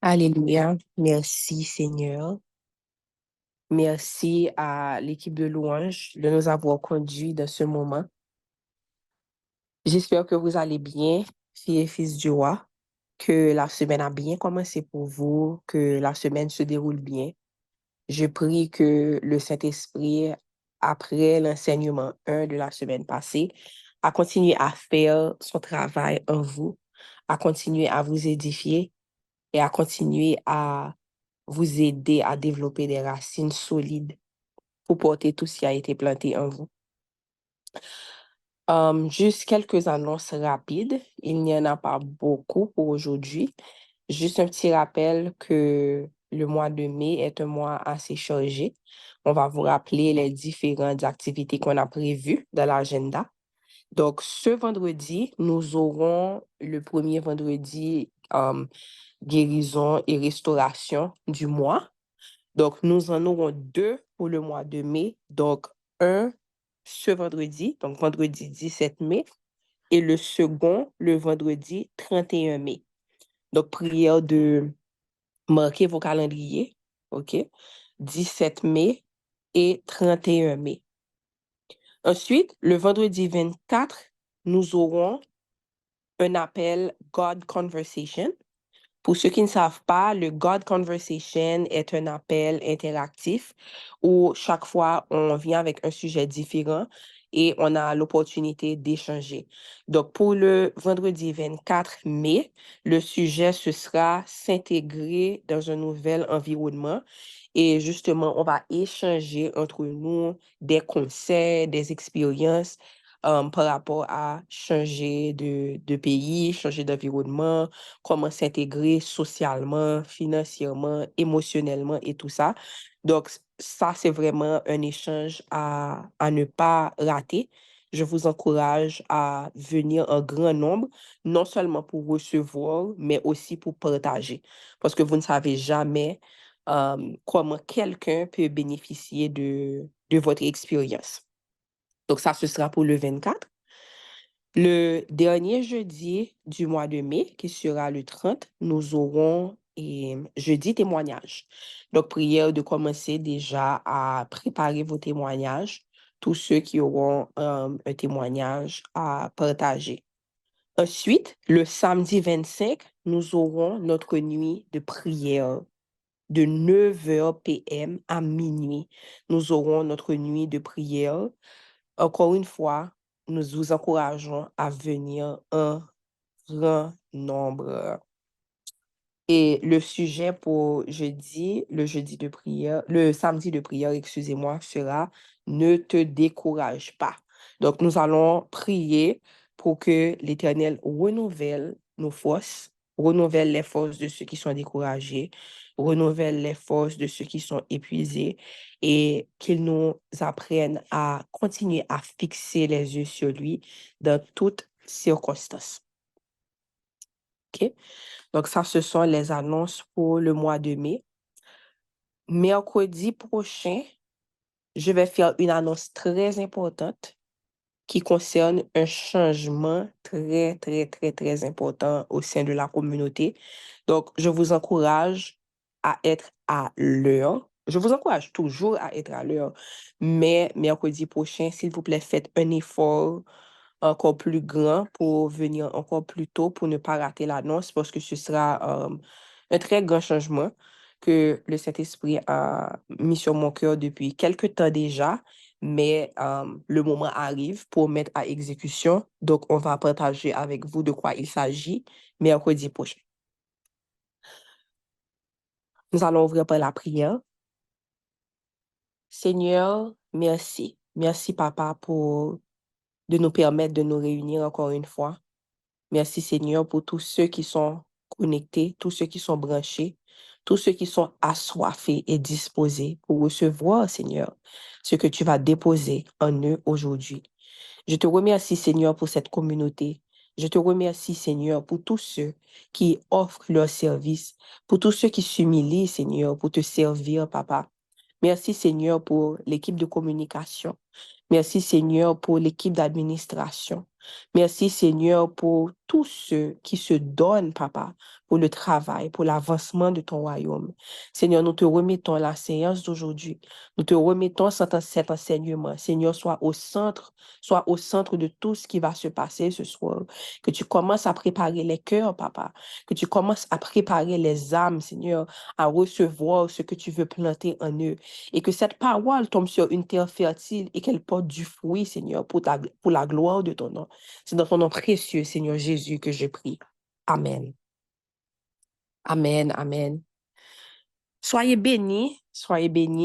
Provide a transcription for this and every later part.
Alléluia. Merci Seigneur. Merci à l'équipe de louange de nous avoir conduits dans ce moment. J'espère que vous allez bien, filles et fils du roi, que la semaine a bien commencé pour vous, que la semaine se déroule bien. Je prie que le Saint-Esprit, après l'enseignement 1 de la semaine passée, a continué à faire son travail en vous, a continué à vous édifier et a continué à vous aider à développer des racines solides pour porter tout ce qui a été planté en vous. Juste quelques annonces rapides. Il n'y en a pas beaucoup pour aujourd'hui. Juste un petit rappel que le mois de mai est un mois assez chargé. On va vous rappeler les différentes activités qu'on a prévues dans l'agenda. Donc, ce vendredi, nous aurons le premier vendredi guérison et restauration du mois. Donc, nous en aurons deux pour le mois de mai. Donc, un ce vendredi, donc vendredi 17 mai, et le second, le vendredi 31 mai. Donc, prière de marquer vos calendriers, OK? 17 mai et 31 mai. Ensuite, le vendredi 24, nous aurons un appel God Conversation. Pour ceux qui ne savent pas, le God Conversation est un appel interactif où chaque fois on vient avec un sujet différent et on a l'opportunité d'échanger. Donc, pour le vendredi 24 mai, le sujet, ce sera s'intégrer dans un nouvel environnement. Et justement, on va échanger entre nous des conseils, des expériences par rapport à changer de pays, changer d'environnement, comment s'intégrer socialement, financièrement, émotionnellement et tout ça. Donc, ça, c'est vraiment un échange à ne pas rater. Je vous encourage à venir en grand nombre, non seulement pour recevoir, mais aussi pour partager. Parce que vous ne savez jamais comment quelqu'un peut bénéficier de votre expérience. Donc, ça, ce sera pour le 24. Le dernier jeudi du mois de mai, qui sera le 30, nous aurons jeudi témoignage. Donc, prière de commencer déjà à préparer vos témoignages, tous ceux qui auront un témoignage à partager. Ensuite, le samedi 25, nous aurons notre nuit de prière de 9h PM à minuit. Nous aurons notre nuit de prière. Encore une fois, nous vous encourageons à venir en grand nombre. Et le sujet pour jeudi, le samedi de prière, excusez-moi, sera ne te décourage pas. Donc, nous allons prier pour que l'Éternel renouvelle nos forces, renouvelle les forces de ceux qui sont découragés, renouvelle les forces de ceux qui sont épuisés et qu'il nous apprenne à continuer à fixer les yeux sur lui dans toutes circonstances. OK? Donc, ça, ce sont les annonces pour le mois de mai. Mercredi prochain, je vais faire une annonce très importante qui concerne un changement très, très, très, très important au sein de la communauté. Donc, je vous encourage à être à l'heure. Je vous encourage toujours à être à l'heure, mais mercredi prochain, s'il vous plaît, faites un effort encore plus grand pour venir encore plus tôt pour ne pas rater l'annonce parce que ce sera un très grand changement que le Saint-Esprit a mis sur mon cœur depuis quelque temps déjà, mais le moment arrive pour mettre à exécution. Donc, on va partager avec vous de quoi il s'agit mercredi prochain. Nous allons ouvrir par la prière. Seigneur, merci. Merci, Papa, pour de nous permettre de nous réunir encore une fois. Merci Seigneur pour tous ceux qui sont connectés, tous ceux qui sont branchés, tous ceux qui sont assoiffés et disposés pour recevoir, Seigneur, ce que tu vas déposer en eux aujourd'hui. Je te remercie, Seigneur, pour cette communauté. Je te remercie, Seigneur, pour tous ceux qui offrent leur service, pour tous ceux qui s'humilient, Seigneur, pour te servir, Papa. Merci, Seigneur, pour l'équipe de communication. Merci, Seigneur, pour l'équipe d'administration. Merci, Seigneur, pour tous ceux qui se donnent, papa, pour le travail, pour l'avancement de ton royaume. Seigneur, nous te remettons la séance d'aujourd'hui. Nous te remettons cet enseignement. Seigneur, sois au centre de tout ce qui va se passer ce soir. Que tu commences à préparer les cœurs, papa. Que tu commences à préparer les âmes, Seigneur, à recevoir ce que tu veux planter en eux. Et que cette parole tombe sur une terre fertile et qu'elle porte du fruit, Seigneur, pour la gloire de ton nom. C'est dans ton nom précieux, Seigneur Jésus, que je prie. Amen. Amen, amen. Soyez bénis,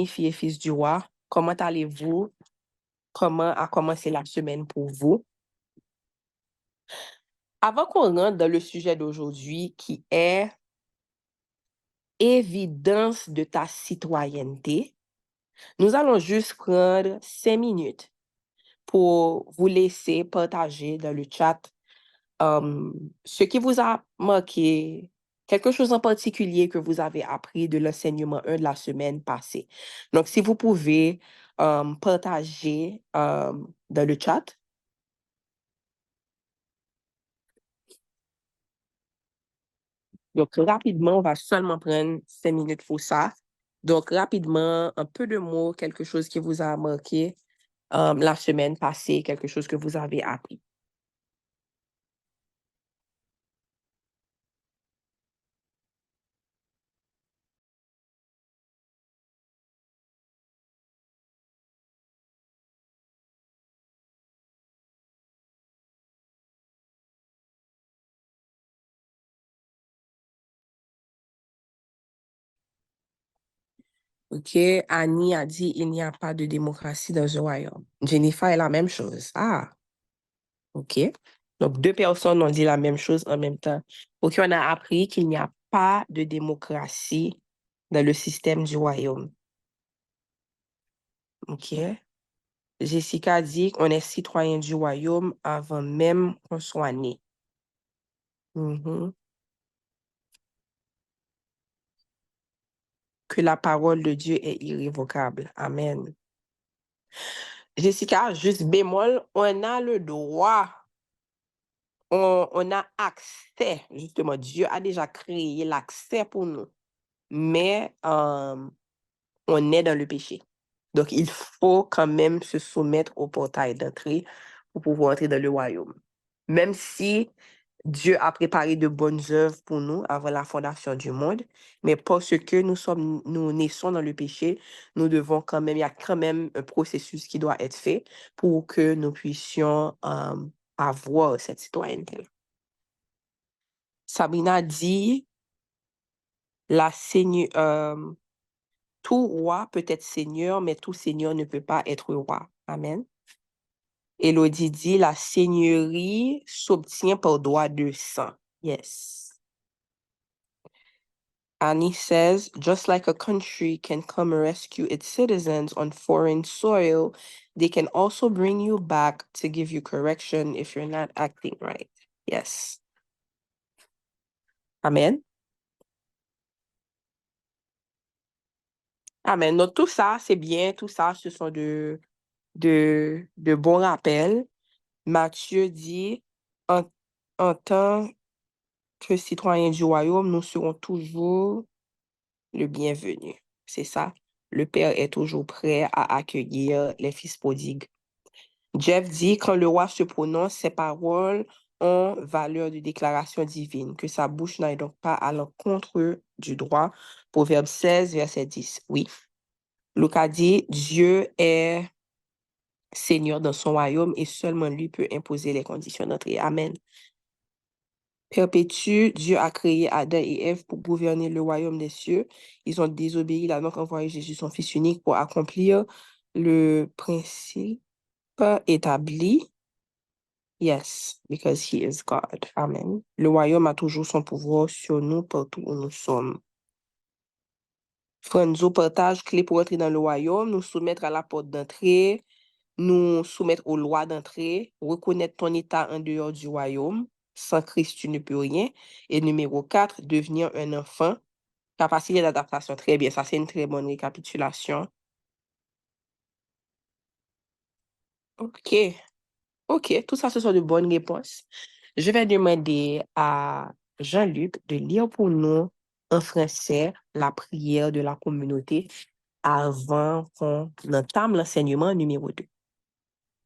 filles et fils du roi. Comment allez-vous? Comment a commencé la semaine pour vous? Avant qu'on rentre dans le sujet d'aujourd'hui, qui est évidence de ta citoyenneté, nous allons juste prendre 5 minutes pour vous laisser partager dans le chat ce qui vous a marqué, quelque chose en particulier que vous avez appris de l'enseignement 1 de la semaine passée. Donc, si vous pouvez partager dans le chat. Donc, rapidement, on va seulement prendre 5 minutes pour ça. Donc, rapidement, un peu de mots, quelque chose qui vous a marqué la semaine passée, quelque chose que vous avez appris. OK, Annie a dit il n'y a pas de démocratie dans un royaume. Jennifer est la même chose. Ah, OK. Donc, 2 personnes ont dit la même chose en même temps. OK, on a appris qu'il n'y a pas de démocratie dans le système du royaume. OK. Jessica dit qu'on est citoyen du royaume avant même qu'on soit né. Mhm. Que la parole de Dieu est irrévocable. Amen. Jessica, juste bémol, on a le droit, on a accès, justement, Dieu a déjà créé l'accès pour nous, mais on est dans le péché. Donc, il faut quand même se soumettre au portail d'entrée pour pouvoir entrer dans le royaume. Même si Dieu a préparé de bonnes œuvres pour nous avant la fondation du monde, mais parce que nous naissons dans le péché, nous devons quand même, il y a quand même un processus qui doit être fait pour que nous puissions avoir cette citoyenneté. Sabrina dit, tout roi peut être seigneur, mais tout seigneur ne peut pas être roi. Amen. Elodie dit, la seigneurie s'obtient par droit de sang. Yes. Annie says, just like a country can come rescue its citizens on foreign soil, they can also bring you back to give you correction if you're not acting right. Yes. Amen. Amen. Donc, tout ça, c'est bien. Tout ça, ce sont de bons rappels. Matthieu dit, en tant que citoyens du royaume, nous serons toujours le bienvenu. C'est ça. Le Père est toujours prêt à accueillir les fils prodigues. Jeff dit, quand le roi se prononce, ses paroles ont valeur de déclaration divine, que sa bouche n'aille donc pas à l'encontre du droit. Proverbe 16, verset 10. Oui. Lucas dit, Dieu est Seigneur dans son royaume et seulement lui peut imposer les conditions d'entrée. Amen. Perpétue, Dieu a créé Adam et Ève pour gouverner le royaume des cieux. Ils ont désobéi, il a donc envoyé Jésus, son Fils unique, pour accomplir le principe établi. Yes, because he is God. Amen. Le royaume a toujours son pouvoir sur nous partout où nous sommes. Franzo partage clé pour entrer dans le royaume, nous soumettre à la porte d'entrée, nous soumettre aux lois d'entrée, reconnaître ton état en dehors du royaume. Sans Christ, tu ne peux rien. Et numéro 4, devenir un enfant. Capacité d'adaptation. Très bien, ça c'est une très bonne récapitulation. OK. OK, tout ça, ce sont de bonnes réponses. Je vais demander à Jean-Luc de lire pour nous en français la prière de la communauté avant qu'on entame l'enseignement numéro 2.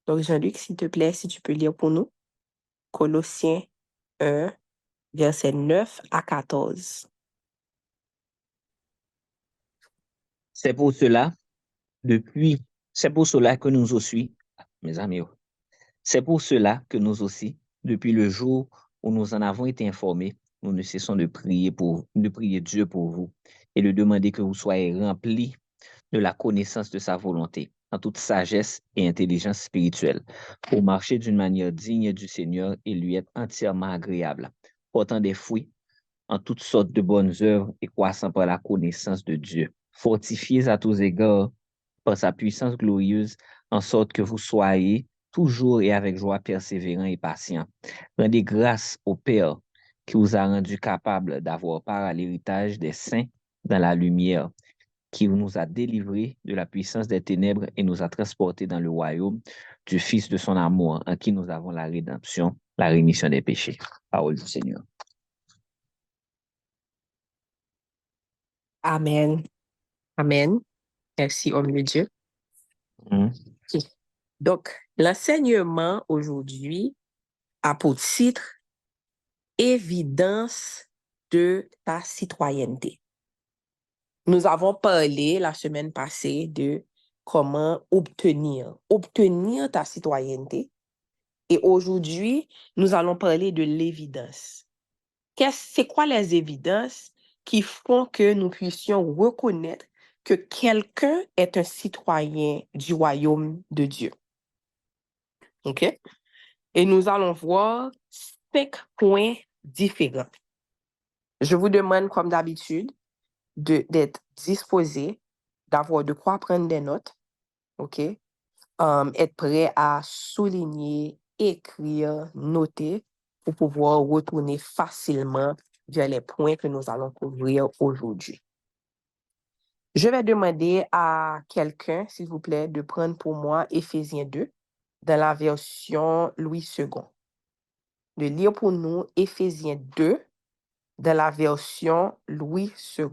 Donc, Jean-Luc, s'il te plaît, si tu peux lire pour nous Colossiens 1, versets 9 à 14. C'est pour cela, c'est pour cela que nous aussi, mes amis, c'est pour cela que nous aussi, depuis le jour où nous en avons été informés, nous ne cessons de prier Dieu pour vous et de demander que vous soyez remplis de la connaissance de sa volonté, en toute sagesse et intelligence spirituelle, pour marcher d'une manière digne du Seigneur et lui être entièrement agréable, portant des fruits en toutes sortes de bonnes œuvres et croissant par la connaissance de Dieu, fortifiés à tous égards par sa puissance glorieuse, en sorte que vous soyez toujours et avec joie persévérants et patients. Rendez grâce au Père qui vous a rendu capable d'avoir part à l'héritage des saints dans la lumière, qui nous a délivrés de la puissance des ténèbres et nous a transportés dans le royaume du Fils de son amour, en qui nous avons la rédemption, la rémission des péchés. Parole du Seigneur. Amen. Amen. Merci, homme de Dieu. Mm. Donc, l'enseignement aujourd'hui a pour titre Évidence de ta citoyenneté. Nous avons parlé la semaine passée de comment obtenir ta citoyenneté. Et aujourd'hui, nous allons parler de l'évidence. C'est quoi les évidences qui font que nous puissions reconnaître que quelqu'un est un citoyen du royaume de Dieu? OK? Et nous allons voir 5 points différents. Je vous demande, comme d'habitude, d'être disposé, d'avoir de quoi prendre des notes, OK? Être prêt à souligner, écrire, noter pour pouvoir retourner facilement vers les points que nous allons couvrir aujourd'hui. Je vais demander à quelqu'un, s'il vous plaît, de prendre pour moi Éphésiens 2 dans la version Louis II. De lire pour nous Éphésiens 2 dans la version Louis II.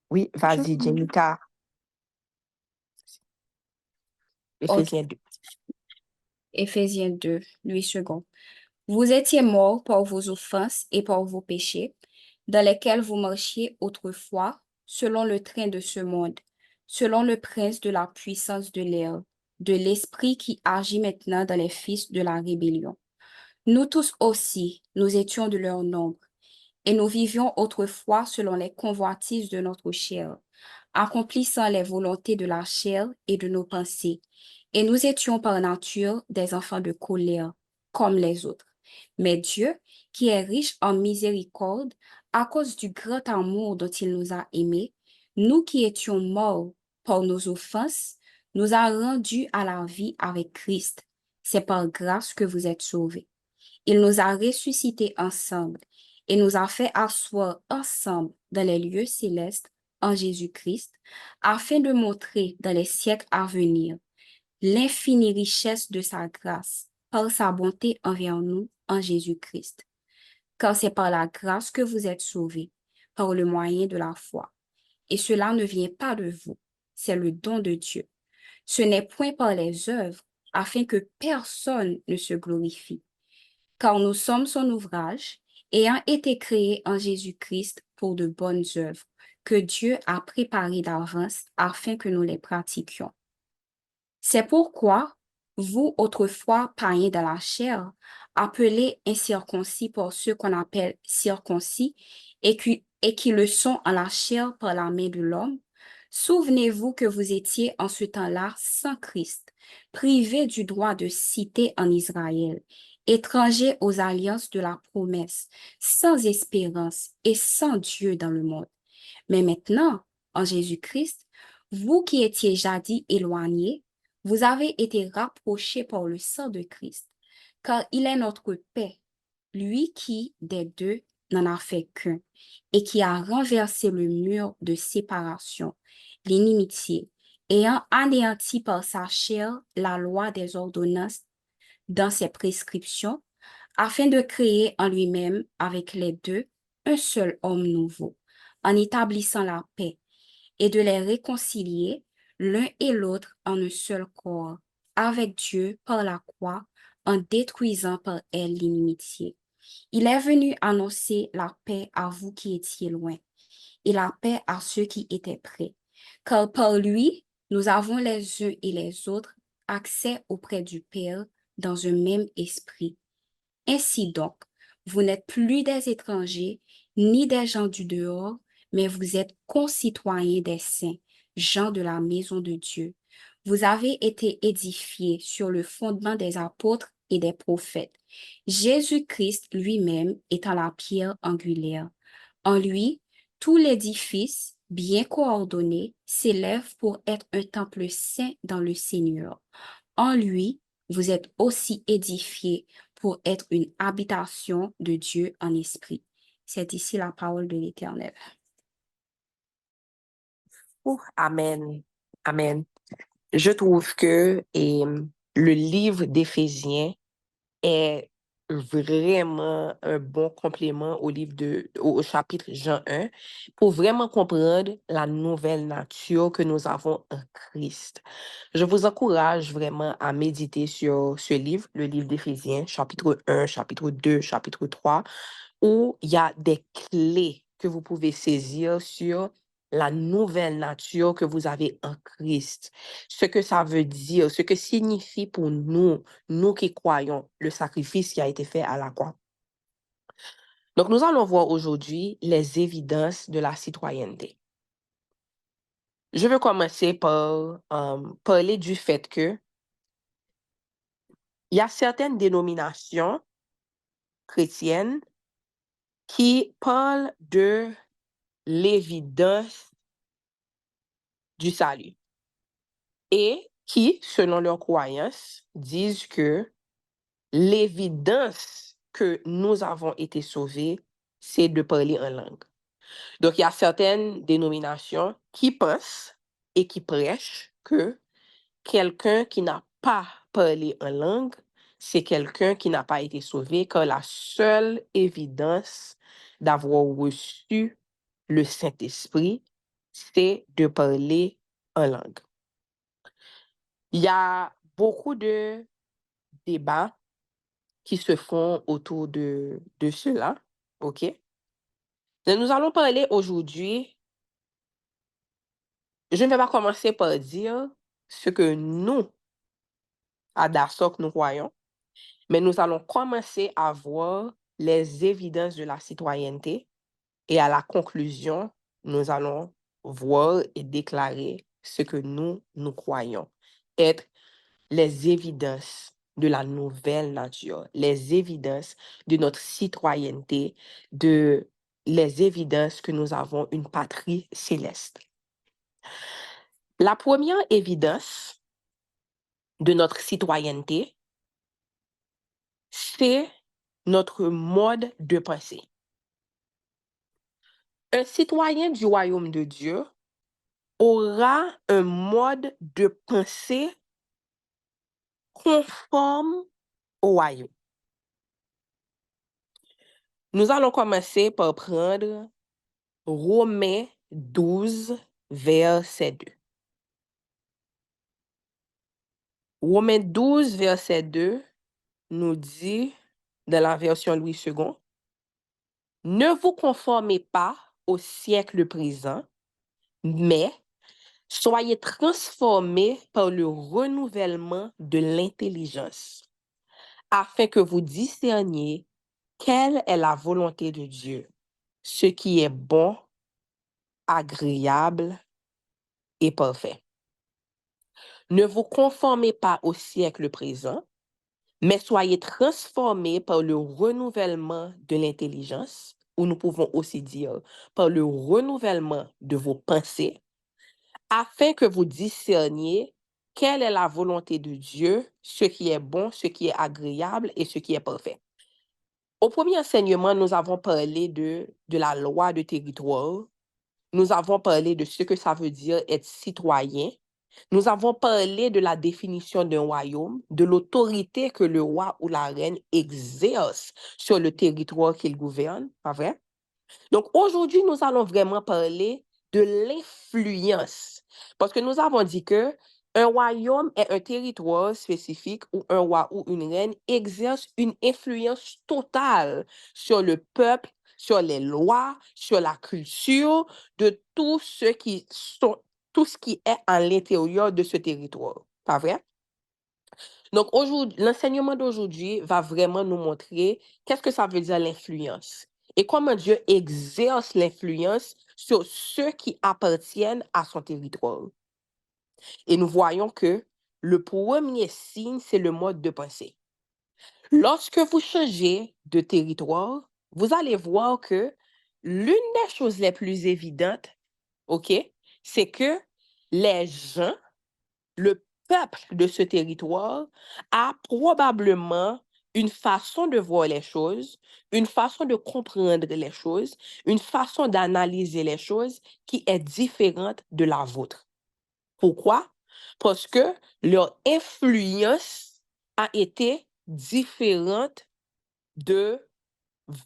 Oui, vas-y, Jenica. Ok. Éphésiens 2. Éphésiens 2, Louis II. Vous étiez morts par vos offenses et par vos péchés, dans lesquels vous marchiez autrefois, selon le train de ce monde, selon le prince de la puissance de l'air, de l'esprit qui agit maintenant dans les fils de la rébellion. Nous tous aussi, nous étions de leur nombre, et nous vivions autrefois selon les convoitises de notre chair, accomplissant les volontés de la chair et de nos pensées. Et nous étions par nature des enfants de colère, comme les autres. Mais Dieu, qui est riche en miséricorde, à cause du grand amour dont il nous a aimés, nous qui étions morts par nos offenses, nous a rendus à la vie avec Christ. C'est par grâce que vous êtes sauvés. Il nous a ressuscités ensemble et nous a fait asseoir ensemble dans les lieux célestes en Jésus-Christ, afin de montrer dans les siècles à venir l'infinie richesse de sa grâce par sa bonté envers nous en Jésus-Christ. Car c'est par la grâce que vous êtes sauvés, par le moyen de la foi. Et cela ne vient pas de vous, c'est le don de Dieu. Ce n'est point par les œuvres, afin que personne ne se glorifie. Car nous sommes son ouvrage, ayant été créés en Jésus-Christ pour de bonnes œuvres, que Dieu a préparées d'avance afin que nous les pratiquions. C'est pourquoi, vous, autrefois païens de la chair, appelés incirconcis par ceux qu'on appelle circoncis, et qui le sont en la chair par la main de l'homme, souvenez-vous que vous étiez en ce temps-là sans Christ, privés du droit de cité en Israël, étrangers aux alliances de la promesse, sans espérance et sans Dieu dans le monde. Mais maintenant, en Jésus-Christ, vous qui étiez jadis éloignés, vous avez été rapprochés par le sang de Christ, car il est notre paix, lui qui, des deux, n'en a fait qu'un, et qui a renversé le mur de séparation, l'inimitié, ayant anéanti par sa chair la loi des ordonnances dans ses prescriptions, afin de créer en lui-même avec les deux un seul homme nouveau, en établissant la paix, et de les réconcilier l'un et l'autre en un seul corps, avec Dieu par la croix, en détruisant par elle l'inimitié. Il est venu annoncer la paix à vous qui étiez loin, et la paix à ceux qui étaient près. Car par lui, nous avons les uns et les autres accès auprès du Père dans un même esprit. Ainsi donc, vous n'êtes plus des étrangers, ni des gens du dehors, mais vous êtes concitoyens des saints, gens de la maison de Dieu. Vous avez été édifiés sur le fondement des apôtres et des prophètes, Jésus-Christ lui-même étant la pierre angulaire. En lui, tout l'édifice, bien coordonné, s'élève pour être un temple saint dans le Seigneur. En lui, vous êtes aussi édifiés pour être une habitation de Dieu en esprit. C'est ici la parole de l'Éternel. Amen. Amen. Je trouve que le livre d'Éphésiens est vraiment un bon complément au chapitre Jean 1 pour vraiment comprendre la nouvelle nature que nous avons en Christ. Je vous encourage vraiment à méditer sur ce livre, le livre d'Éphésiens, chapitre 1, chapitre 2, chapitre 3, où il y a des clés que vous pouvez saisir sur la nouvelle nature que vous avez en Christ. Ce que ça veut dire, ce que signifie pour nous, nous qui croyons, le sacrifice qui a été fait à la croix. Donc, nous allons voir aujourd'hui les évidences de la citoyenneté. Je veux commencer par parler du fait que il y a certaines dénominations chrétiennes qui parlent de l'évidence du salut et qui, selon leurs croyances, disent que l'évidence que nous avons été sauvés, c'est de parler en langue. Donc, il y a certaines dénominations qui pensent et qui prêchent que quelqu'un qui n'a pas parlé en langue, c'est quelqu'un qui n'a pas été sauvé, car la seule évidence d'avoir reçu le Saint-Esprit, c'est de parler en langue. Il y a beaucoup de débats qui se font autour de cela, OK? Et nous allons parler aujourd'hui, je ne vais pas commencer par dire ce que nous, à Dasok, nous croyons, mais nous allons commencer à voir les évidences de la citoyenneté et à la conclusion, nous allons voir et déclarer ce que nous croyons être les évidences de la nouvelle nature, les évidences de notre citoyenneté, les évidences que nous avons une patrie céleste. La première évidence de notre citoyenneté, c'est notre mode de pensée. Un citoyen du royaume de Dieu aura un mode de pensée conforme au royaume. Nous allons commencer par prendre Romains 12, verset 2. Romains 12, verset 2 nous dit, dans la version Louis II, « Ne vous conformez pas au siècle présent, mais soyez transformés par le renouvellement de l'intelligence, afin que vous discerniez quelle est la volonté de Dieu, ce qui est bon, agréable et parfait. » Ne vous conformez pas au siècle présent, mais soyez transformés par le renouvellement de l'intelligence, ou nous pouvons aussi dire par le renouvellement de vos pensées, afin que vous discerniez quelle est la volonté de Dieu, ce qui est bon, ce qui est agréable et ce qui est parfait. Au premier enseignement, nous avons parlé de la loi de territoire. Nous avons parlé de ce que ça veut dire être citoyen Nous avons parlé de la définition d'un royaume, de l'autorité que le roi ou la reine exerce sur le territoire qu'il gouverne, pas vrai? Donc aujourd'hui, nous allons vraiment parler de l'influence. Parce que nous avons dit que un royaume est un territoire spécifique où un roi ou une reine exerce une influence totale sur le peuple, sur les lois, sur la culture de tout ce qui est à l'intérieur de ce territoire. Pas vrai? Donc aujourd'hui, l'enseignement d'aujourd'hui va vraiment nous montrer qu'est-ce que ça veut dire l'influence et comment Dieu exerce l'influence sur ceux qui appartiennent à son territoire. Et nous voyons que le premier signe, c'est le mode de pensée. Lorsque vous changez de territoire, vous allez voir que l'une des choses les plus évidentes, OK, c'est que les gens, le peuple de ce territoire a probablement une façon de voir les choses, une façon de comprendre les choses, une façon d'analyser les choses qui est différente de la vôtre. Pourquoi? Parce que leur influence a été différente de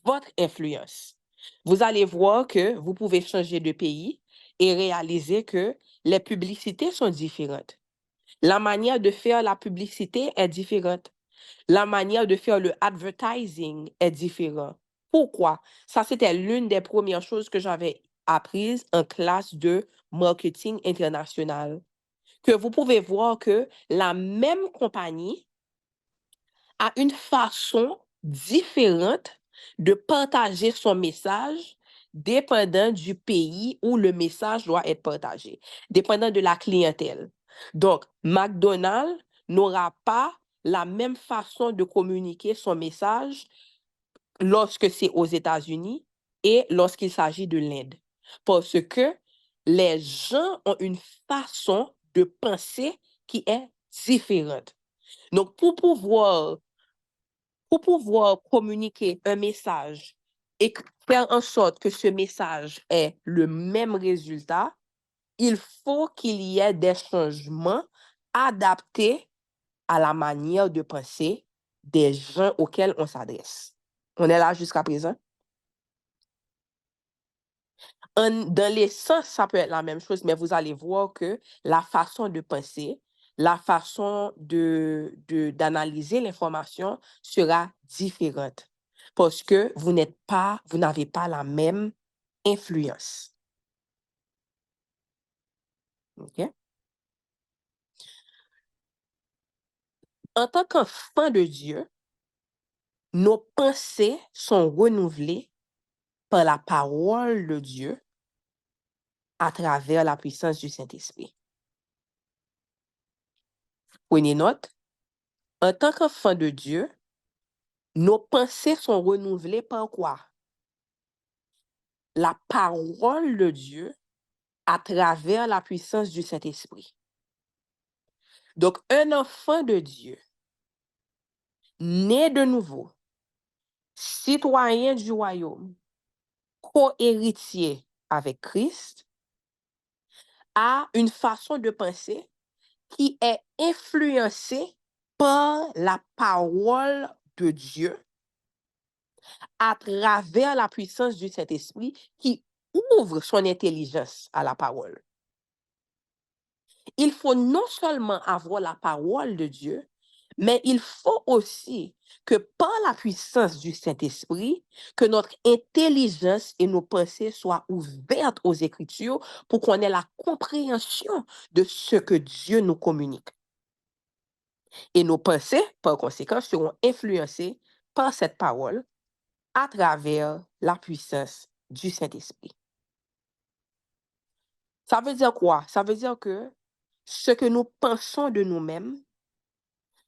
votre influence. Vous allez voir que vous pouvez changer de pays et réaliser que les publicités sont différentes. La manière de faire la publicité est différente. La manière de faire le advertising est différente. Pourquoi? Ça, c'était l'une des premières choses que j'avais apprises en classe de marketing international. Que vous pouvez voir que la même compagnie a une façon différente de partager son message dépendant du pays où le message doit être partagé, dépendant de la clientèle. Donc, McDonald's n'aura pas la même façon de communiquer son message lorsque c'est aux États-Unis et lorsqu'il s'agit de l'Inde. Parce que les gens ont une façon de penser qui est différente. Donc, pour pouvoir communiquer un message et faire en sorte que ce message ait le même résultat, il faut qu'il y ait des changements adaptés à la manière de penser des gens auxquels on s'adresse. On est là jusqu'à présent? Dans l'essence, ça peut être la même chose, mais vous allez voir que la façon de penser, la façon d'analyser l'information sera différente parce que vous n'avez pas la même influence. OK? En tant qu'enfant de Dieu, nos pensées sont renouvelées par la parole de Dieu à travers la puissance du Saint-Esprit. Prenez note, en tant qu'enfant de Dieu, nos pensées sont renouvelées par quoi? La parole de Dieu à travers la puissance du Saint-Esprit. Donc, un enfant de Dieu, né de nouveau, citoyen du royaume, co-héritier avec Christ, a une façon de penser qui est influencée par la parole de Dieu à travers la puissance du Saint-Esprit qui ouvre son intelligence à la parole. Il faut non seulement avoir la parole de Dieu, mais il faut aussi que par la puissance du Saint-Esprit, que notre intelligence et nos pensées soient ouvertes aux Écritures pour qu'on ait la compréhension de ce que Dieu nous communique. Et nos pensées, par conséquent, seront influencées par cette parole à travers la puissance du Saint-Esprit. Ça veut dire quoi? Ça veut dire que ce que nous pensons de nous-mêmes,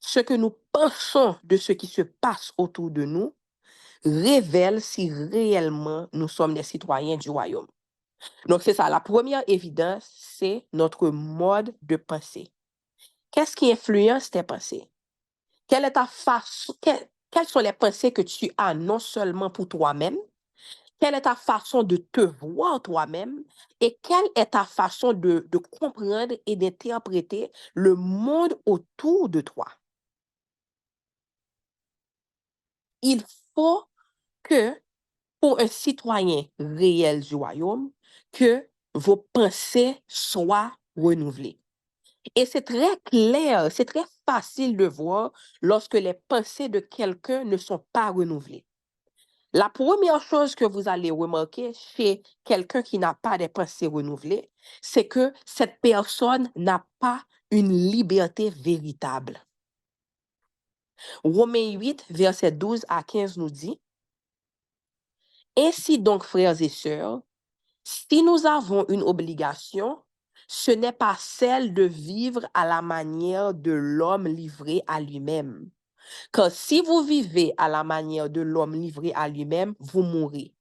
ce que nous pensons de ce qui se passe autour de nous, révèle si réellement nous sommes des citoyens du royaume. Donc c'est ça, la première évidence, c'est notre mode de pensée. Qu'est-ce qui influence tes pensées? Quelle est ta façon, quelles sont les pensées que tu as non seulement pour toi-même, Quelle est ta façon de te voir toi-même et quelle est ta façon de comprendre et d'interpréter le monde autour de toi? Il faut que, pour un citoyen réel du royaume, que vos pensées soient renouvelées. Et c'est très clair, c'est très facile de voir lorsque les pensées de quelqu'un ne sont pas renouvelées. La première chose que vous allez remarquer chez quelqu'un qui n'a pas des pensées renouvelées, c'est que cette personne n'a pas une liberté véritable. Romains 8, versets 12 à 15 nous dit, ainsi donc, frères et sœurs, si nous avons une obligation, ce n'est pas celle de vivre à la manière de l'homme livré à lui-même. Car si vous vivez à la manière de l'homme livré à lui-même, vous mourrez.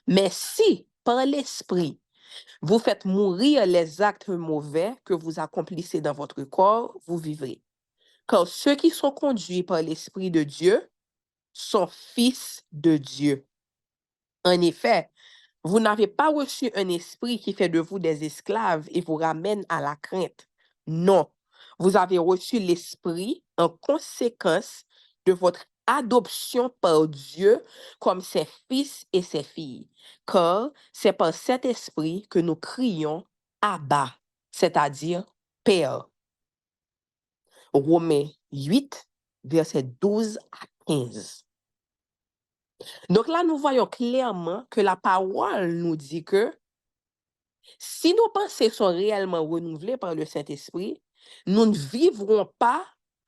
Mais si, par l'esprit, vous faites mourir les actes mauvais que vous accomplissez dans votre corps, vous vivrez. Car ceux qui sont conduits par l'Esprit de Dieu sont fils de Dieu. En effet, vous n'avez pas reçu un esprit qui fait de vous des esclaves et vous ramène à la crainte. Non, vous avez reçu l'esprit en conséquence de votre adoption par Dieu comme ses fils et ses filles. Car c'est par cet esprit que nous crions Abba, c'est-à-dire Père. Romains 8, versets 12 à 15. Donc là, nous voyons clairement que la parole nous dit que si nos pensées sont réellement renouvelées par le Saint-Esprit, nous ne vivrons pas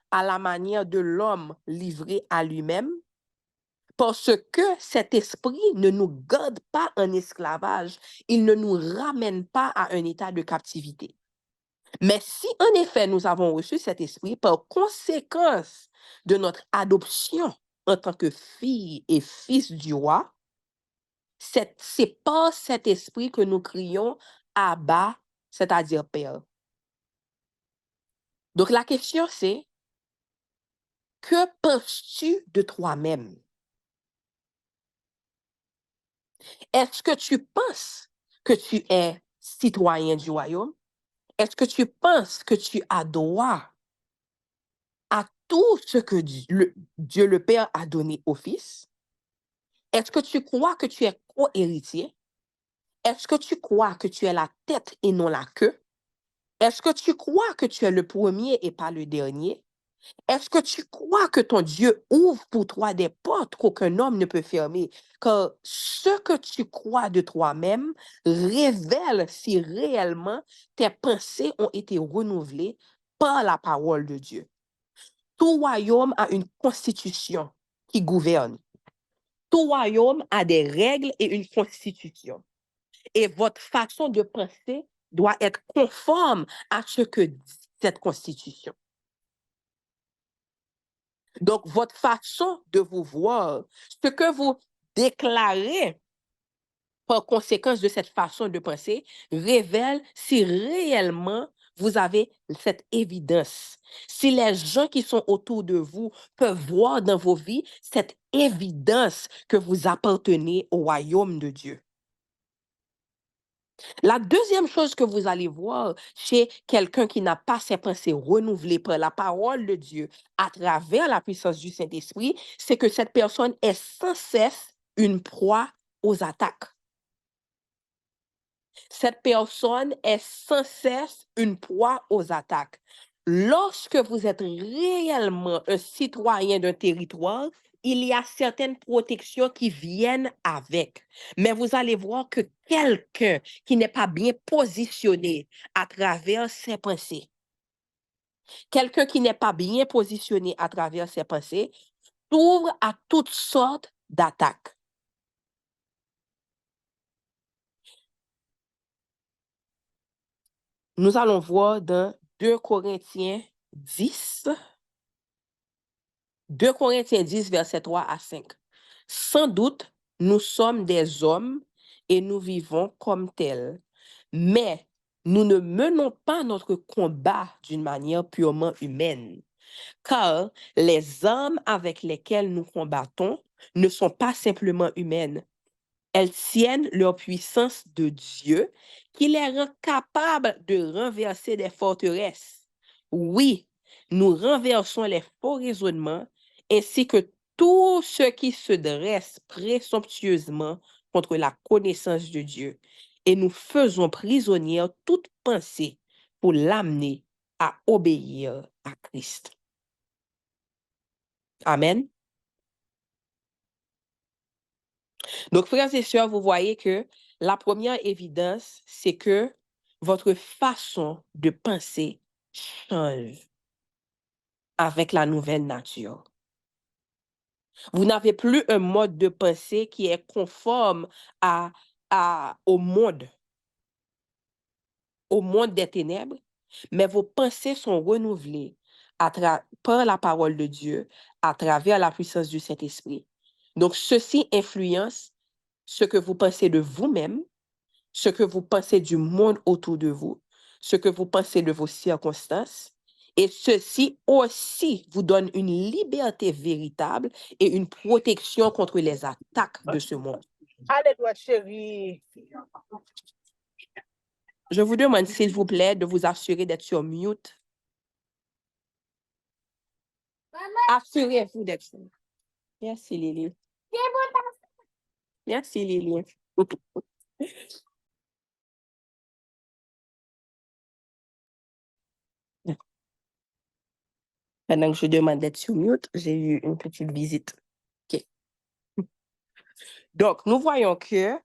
à la manière de l'homme livré à lui-même, parce que cet esprit ne nous garde pas en esclavage, il ne nous ramène pas à un état de captivité. Mais si en effet nous avons reçu cet esprit par conséquence de notre adoption en tant que fille et fils du roi, c'est par cet esprit que nous crions Abba, c'est-à-dire Père. Donc la question c'est, que penses-tu de toi-même? Est-ce que tu penses que tu es citoyen du royaume? Est-ce que tu penses que tu as droit à tout ce que Dieu le Père a donné au Fils? Est-ce que tu crois que tu es co-héritier? Est-ce que tu crois que tu es la tête et non la queue? Est-ce que tu crois que tu es le premier et pas le dernier? Est-ce que tu crois que ton Dieu ouvre pour toi des portes qu'aucun homme ne peut fermer? Car ce que tu crois de toi-même révèle si réellement tes pensées ont été renouvelées par la parole de Dieu. Tout royaume a une constitution qui gouverne. Tout royaume a des règles et une constitution. Et votre façon de penser doit être conforme à ce que dit cette constitution. Donc, votre façon de vous voir, ce que vous déclarez par conséquence de cette façon de penser, révèle si réellement vous avez cette évidence. Si les gens qui sont autour de vous peuvent voir dans vos vies cette évidence que vous appartenez au royaume de Dieu. La deuxième chose que vous allez voir chez quelqu'un qui n'a pas ses pensées renouvelées par la parole de Dieu à travers la puissance du Saint-Esprit, c'est que cette personne est sans cesse une proie aux attaques. Cette personne est sans cesse une proie aux attaques. Lorsque vous êtes réellement un citoyen d'un territoire, il y a certaines protections qui viennent avec. Mais vous allez voir que quelqu'un qui n'est pas bien positionné à travers ses pensées, quelqu'un qui n'est pas bien positionné à travers ses pensées, s'ouvre à toutes sortes d'attaques. Nous allons voir dans 2 Corinthiens 10, 2 Corinthiens 10, versets 3 à 5. Sans doute, nous sommes des hommes et nous vivons comme tels. Mais nous ne menons pas notre combat d'une manière purement humaine. Car les armes avec lesquelles nous combattons ne sont pas simplement humaines. Elles tiennent leur puissance de Dieu qui les rend capables de renverser des forteresses. Oui, nous renversons les faux raisonnements ainsi que tout ce qui se dresse présomptueusement contre la connaissance de Dieu. Et nous faisons prisonnière toute pensée pour l'amener à obéir à Christ. Amen. Donc, frères et sœurs, vous voyez que la première évidence, c'est que votre façon de penser change avec la nouvelle nature. Vous n'avez plus un mode de pensée qui est conforme au monde des ténèbres, mais vos pensées sont renouvelées par la parole de Dieu à travers la puissance du Saint-Esprit. Donc, ceci influence ce que vous pensez de vous-même, ce que vous pensez du monde autour de vous, ce que vous pensez de vos circonstances. Et ceci aussi vous donne une liberté véritable et une protection contre les attaques de ce monde. Allez-toi, chérie. Je vous demande, s'il vous plaît, de vous assurer d'être sur mute. Assurez-vous d'être sur mute. Merci, Lily. Merci, Lily. Pendant que je demande d'être sur mute, j'ai eu une petite visite. OK. Donc, nous voyons que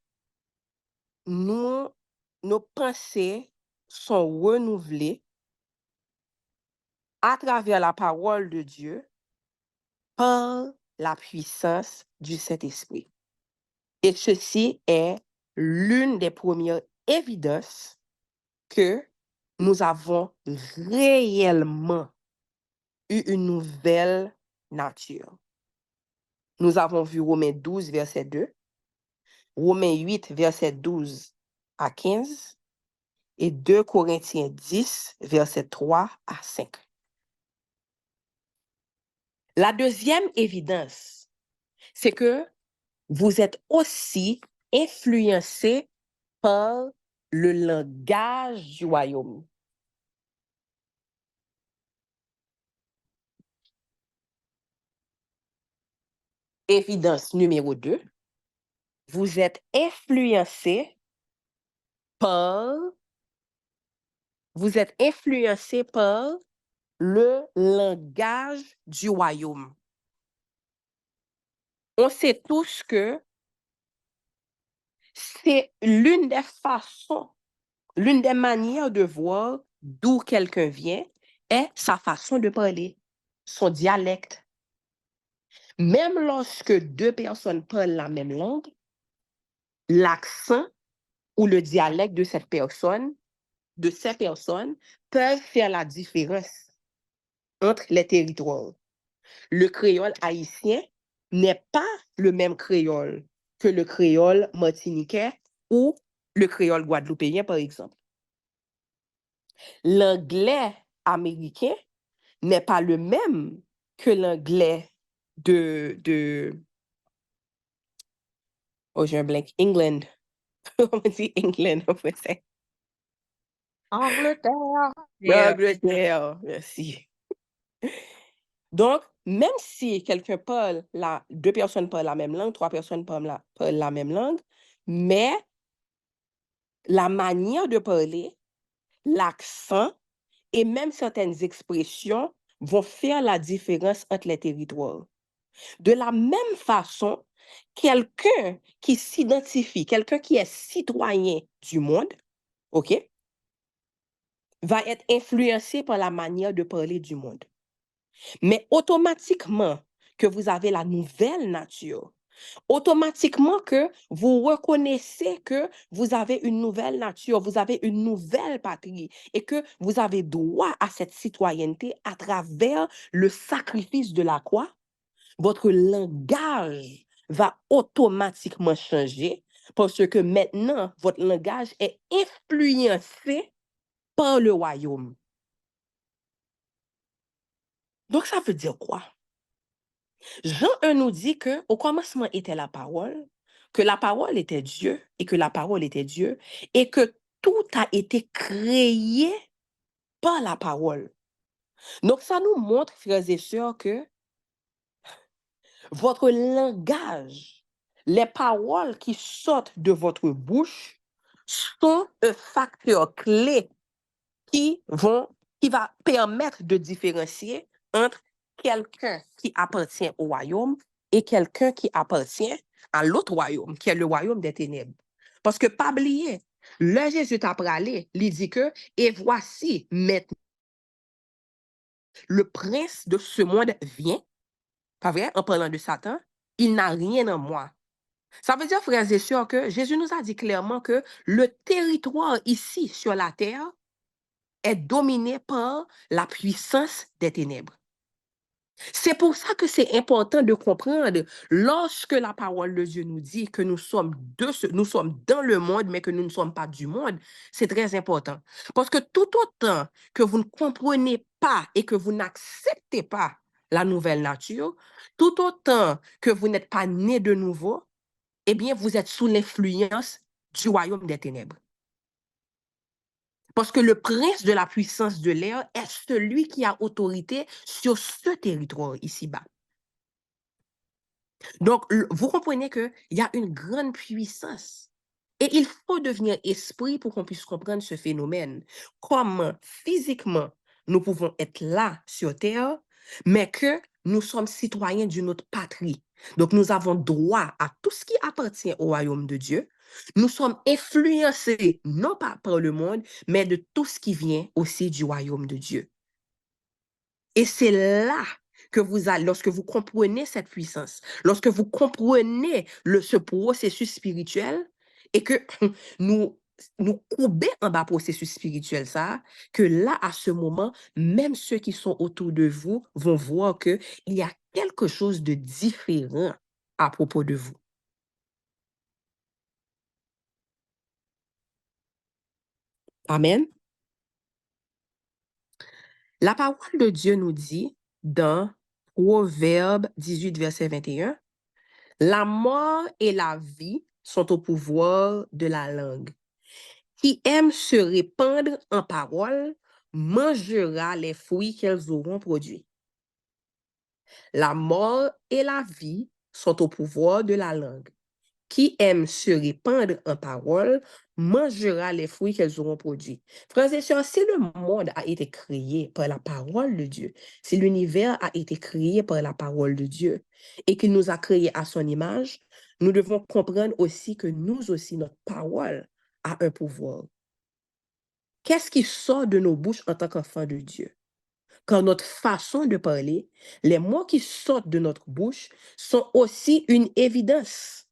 nos pensées sont renouvelées à travers la parole de Dieu par la puissance du Saint-Esprit. Et ceci est l'une des premières évidences que nous avons réellement eu une nouvelle nature. Nous avons vu Romains 12, verset 2, Romains 8, verset 12 à 15, et 2 Corinthiens 10, verset 3 à 5. La deuxième évidence, c'est que vous êtes aussi influencé par le langage du royaume. Évidence numéro 2, vous êtes influencé par le langage du royaume. On sait tous que c'est l'une des façons, l'une des manières de voir d'où quelqu'un vient est sa façon de parler, son dialecte. Même lorsque deux personnes parlent la même langue, l'accent ou le dialecte de ces personnes peuvent faire la différence entre les territoires. Le créole haïtien n'est pas le même créole que le créole martiniquais ou le créole guadeloupéen, par exemple. L'anglais américain n'est pas le même que l'anglais oh, j'ai un blank. England. On dit England en français. Angleterre. Angleterre, merci. Donc, même si deux personnes parlent la même langue, trois personnes parlent la même langue, mais la manière de parler, l'accent et même certaines expressions vont faire la différence entre les territoires. De la même façon, quelqu'un qui s'identifie, quelqu'un qui est citoyen du monde, OK, va être influencé par la manière de parler du monde. Mais automatiquement que vous avez la nouvelle nature, automatiquement que vous reconnaissez que vous avez une nouvelle nature, vous avez une nouvelle patrie et que vous avez droit à cette citoyenneté à travers le sacrifice de la croix, votre langage va automatiquement changer parce que maintenant, votre langage est influencé par le royaume. Donc, ça veut dire quoi? Jean 1 nous dit qu'au commencement était la parole que la parole était Dieu et que la parole était Dieu et que tout a été créé par la parole. Donc, ça nous montre, frères et sœurs, que votre langage, les paroles qui sortent de votre bouche sont un facteur clé qui va permettre de différencier entre quelqu'un qui appartient au royaume et quelqu'un qui appartient à l'autre royaume, qui est le royaume des ténèbres. Parce que, pas oublier, le Jésus t'a parlé, il dit que, et voici maintenant, le prince de ce monde vient, pas vrai, en parlant de Satan, il n'a rien en moi. Ça veut dire, frères et sœurs, que Jésus nous a dit clairement que le territoire ici sur la terre est dominé par la puissance des ténèbres. C'est pour ça que c'est important de comprendre lorsque la parole de Dieu nous dit que nous sommes dans le monde, mais que nous ne sommes pas du monde, c'est très important. Parce que tout autant que vous ne comprenez pas et que vous n'acceptez pas la nouvelle nature, tout autant que vous n'êtes pas né de nouveau, eh bien, vous êtes sous l'influence du royaume des ténèbres. Parce que le prince de la puissance de l'air est celui qui a autorité sur ce territoire ici-bas. Donc, vous comprenez qu'il y a une grande puissance. Et il faut devenir esprit pour qu'on puisse comprendre ce phénomène. Comment physiquement nous pouvons être là sur Terre, mais que nous sommes citoyens d'une autre patrie. Donc, nous avons droit à tout ce qui appartient au royaume de Dieu. Nous sommes influencés, non pas par le monde, mais de tout ce qui vient aussi du royaume de Dieu. Et c'est là que lorsque vous comprenez cette puissance, lorsque vous comprenez ce processus spirituel et que nous courbons en bas processus spirituel, ça, que là, à ce moment, même ceux qui sont autour de vous vont voir qu'il y a quelque chose de différent à propos de vous. Amen. La parole de Dieu nous dit dans Proverbe 18, verset 21, la mort et la vie sont au pouvoir de la langue. Qui aime se répandre en paroles mangera les fruits qu'elles auront produits. La mort et la vie sont au pouvoir de la langue. Qui aime se répandre en paroles mangera les fruits qu'elles auront produits. Frères et sœurs, si le monde a été créé par la parole de Dieu, si l'univers a été créé par la parole de Dieu et qu'il nous a créés à son image, nous devons comprendre aussi que nous aussi, notre parole a un pouvoir. Qu'est-ce qui sort de nos bouches en tant qu'enfants de Dieu? Car notre façon de parler, les mots qui sortent de notre bouche sont aussi une évidence.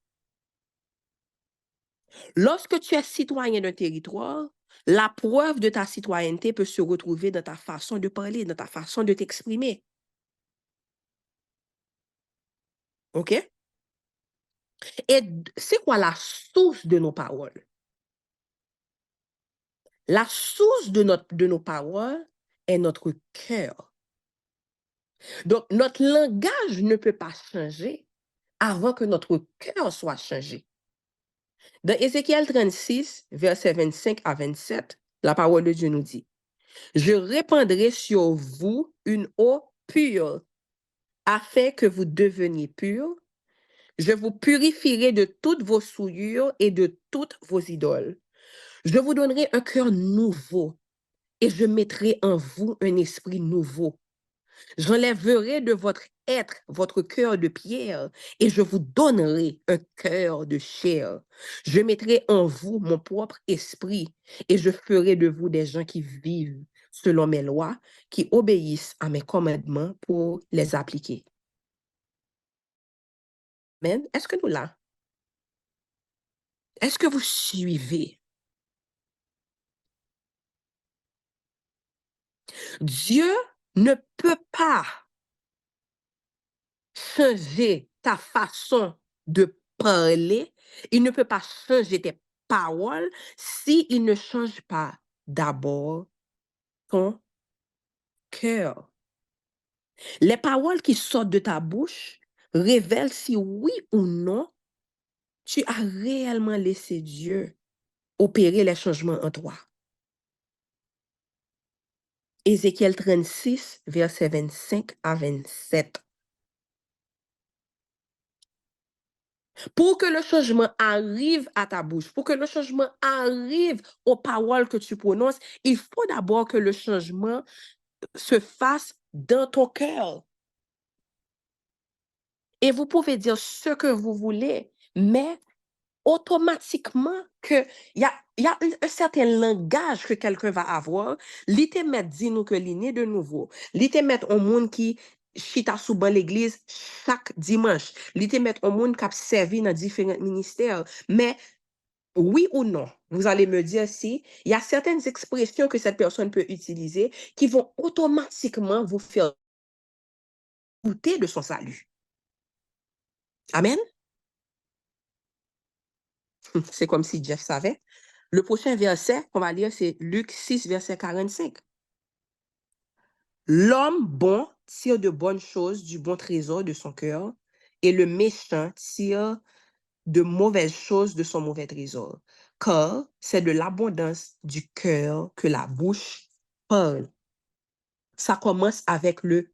Lorsque tu es citoyen d'un territoire, la preuve de ta citoyenneté peut se retrouver dans ta façon de parler, dans ta façon de t'exprimer. OK? Et c'est quoi la source de nos paroles? La source de nos paroles est notre cœur. Donc, notre langage ne peut pas changer avant que notre cœur soit changé. Dans Ézéchiel 36, versets 25 à 27, la parole de Dieu nous dit, « Je répandrai sur vous une eau pure, afin que vous deveniez purs. Je vous purifierai de toutes vos souillures et de toutes vos idoles. Je vous donnerai un cœur nouveau et je mettrai en vous un esprit nouveau. J'enlèverai de votre être votre cœur de pierre et je vous donnerai un cœur de chair. Je mettrai en vous mon propre esprit et je ferai de vous des gens qui vivent selon mes lois, qui obéissent à mes commandements pour les appliquer. » Amen. Est-ce que nous là? Est-ce que vous suivez? Dieu ne peut pas changer ta façon de parler, il ne peut pas changer tes paroles s'il ne change pas d'abord ton cœur. Les paroles qui sortent de ta bouche révèlent si oui ou non Tu as réellement laissé Dieu opérer les changements en toi. Ézéchiel 36, versets 25 à 27. Pour que le changement arrive à ta bouche, pour que le changement arrive aux paroles que tu prononces, il faut d'abord que le changement se fasse dans ton cœur. Et vous pouvez dire ce que vous voulez, mais automatiquement il y a un certain langage que quelqu'un va avoir. Li te met dit nous que li né de nouveau. Li te met un monde qui chita sous ban l'église chaque dimanche. Li te met un monde qui a servi dans différents ministères. Mais oui ou non, vous allez me dire si il y a certaines expressions que cette personne peut utiliser qui vont automatiquement vous faire douter de son salut. Amen. C'est comme si Jeff savait. Le prochain verset qu'on va lire, c'est Luc 6, verset 45. L'homme bon tire de bonnes choses du bon trésor de son cœur, et le méchant tire de mauvaises choses de son mauvais trésor. Car c'est de l'abondance du cœur que la bouche parle. Ça commence avec le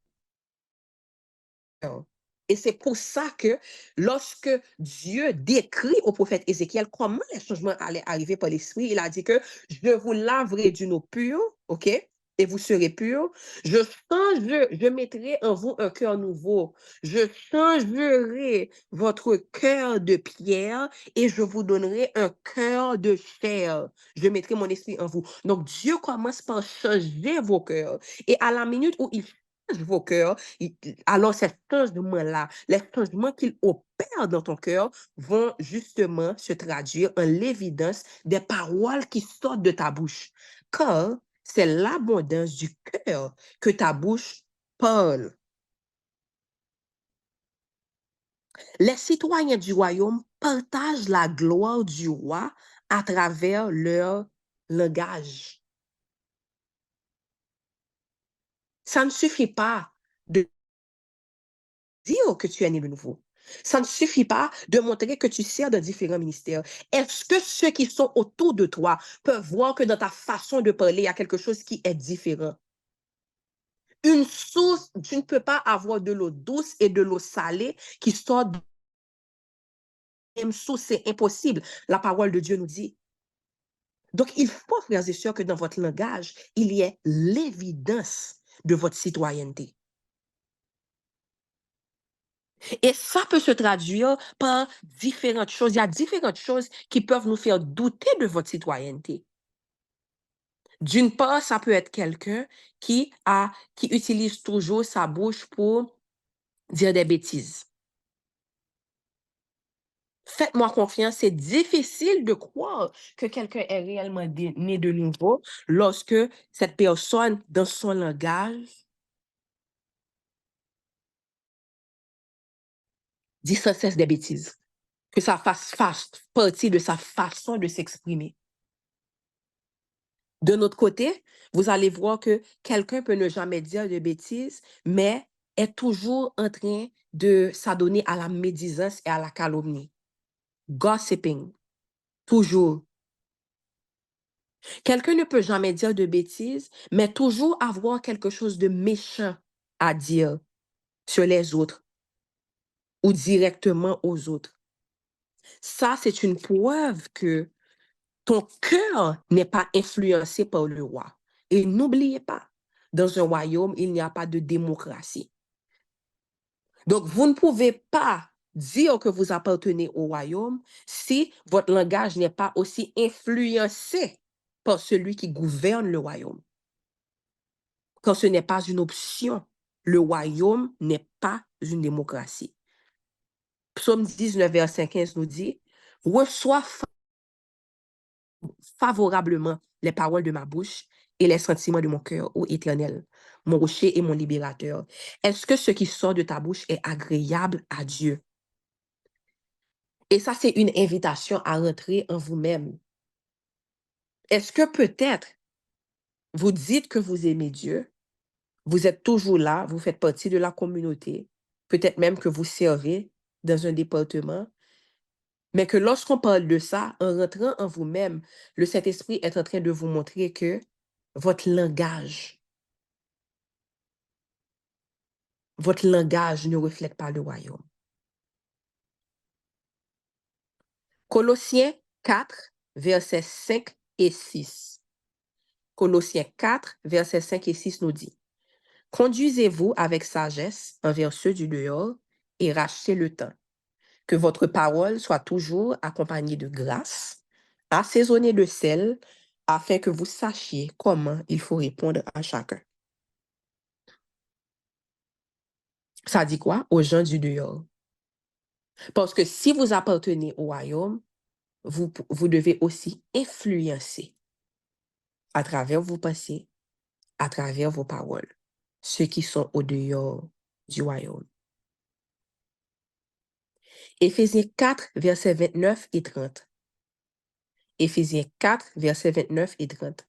cœur. Et c'est pour ça que lorsque Dieu décrit au prophète Ézéchiel comment les changements allaient arriver par l'Esprit, il a dit que je vous laverai d'une eau pure, ok? Et vous serez purs. Je mettrai en vous un cœur nouveau. Je changerai votre cœur de pierre et je vous donnerai un cœur de chair. Je mettrai mon esprit en vous. Donc, Dieu commence par changer vos cœurs. Et à la minute où il change vos cœurs, alors ces changements-là, les changements qu'il opère dans ton cœur vont justement se traduire en l'évidence des paroles qui sortent de ta bouche. Car c'est l'abondance du cœur que ta bouche parle. Les citoyens du royaume partagent la gloire du roi à travers leur langage. Ça ne suffit pas de dire que tu es né de nouveau. Ça ne suffit pas de montrer que tu sers dans différents ministères. Est-ce que ceux qui sont autour de toi peuvent voir que dans ta façon de parler, il y a quelque chose qui est différent? Une source, tu ne peux pas avoir de l'eau douce et de l'eau salée qui sortent de la même source, c'est impossible. La parole de Dieu nous dit. Donc, il faut, frères et sœurs, que dans votre langage, il y ait l'évidence de votre citoyenneté. Et ça peut se traduire par différentes choses. Il y a différentes choses qui peuvent nous faire douter de votre citoyenneté. D'une part, ça peut être quelqu'un qui utilise toujours sa bouche pour dire des bêtises. Faites-moi confiance, c'est difficile de croire que quelqu'un est réellement né de nouveau lorsque cette personne, dans son langage, dit sans cesse des bêtises, que ça fasse partie de sa façon de s'exprimer. De notre côté, vous allez voir que quelqu'un peut ne jamais dire de bêtises, mais est toujours en train de s'adonner à la médisance et à la calomnie. Gossiping, toujours. Quelqu'un ne peut jamais dire de bêtises, mais toujours avoir quelque chose de méchant à dire sur les autres ou directement aux autres. Ça, c'est une preuve que ton cœur n'est pas influencé par le roi. Et n'oubliez pas, dans un royaume, il n'y a pas de démocratie. Donc, vous ne pouvez pas dire que vous appartenez au royaume si votre langage n'est pas aussi influencé par celui qui gouverne le royaume. Quand ce n'est pas une option, le royaume n'est pas une démocratie. Psaume 19, verset 15 nous dit, « Reçois favorablement les paroles de ma bouche et les sentiments de mon cœur, ô Éternel, mon rocher et mon libérateur. Est-ce que ce qui sort de ta bouche est agréable à Dieu? » Et ça, c'est une invitation à rentrer en vous-même. Est-ce que peut-être vous dites que vous aimez Dieu, vous êtes toujours là, vous faites partie de la communauté, peut-être même que vous servez dans un département, Mais que lorsqu'on parle de ça, en rentrant en vous-même, le Saint-Esprit est en train de vous montrer que votre langage ne reflète pas le royaume. Colossiens 4, versets 5 et 6. Colossiens 4, versets 5 et 6 nous dit: Conduisez-vous avec sagesse envers ceux du dehors et rachetez le temps. Que votre parole soit toujours accompagnée de grâce, assaisonnée de sel, afin que vous sachiez comment il faut répondre à chacun. Ça dit quoi? Aux gens du dehors. Parce que si vous appartenez au royaume, vous devez aussi influencer à travers vos pensées, à travers vos paroles, ceux qui sont au dehors du royaume. Éphésiens 4, versets 29 et 30. Éphésiens 4, versets 29 et 30.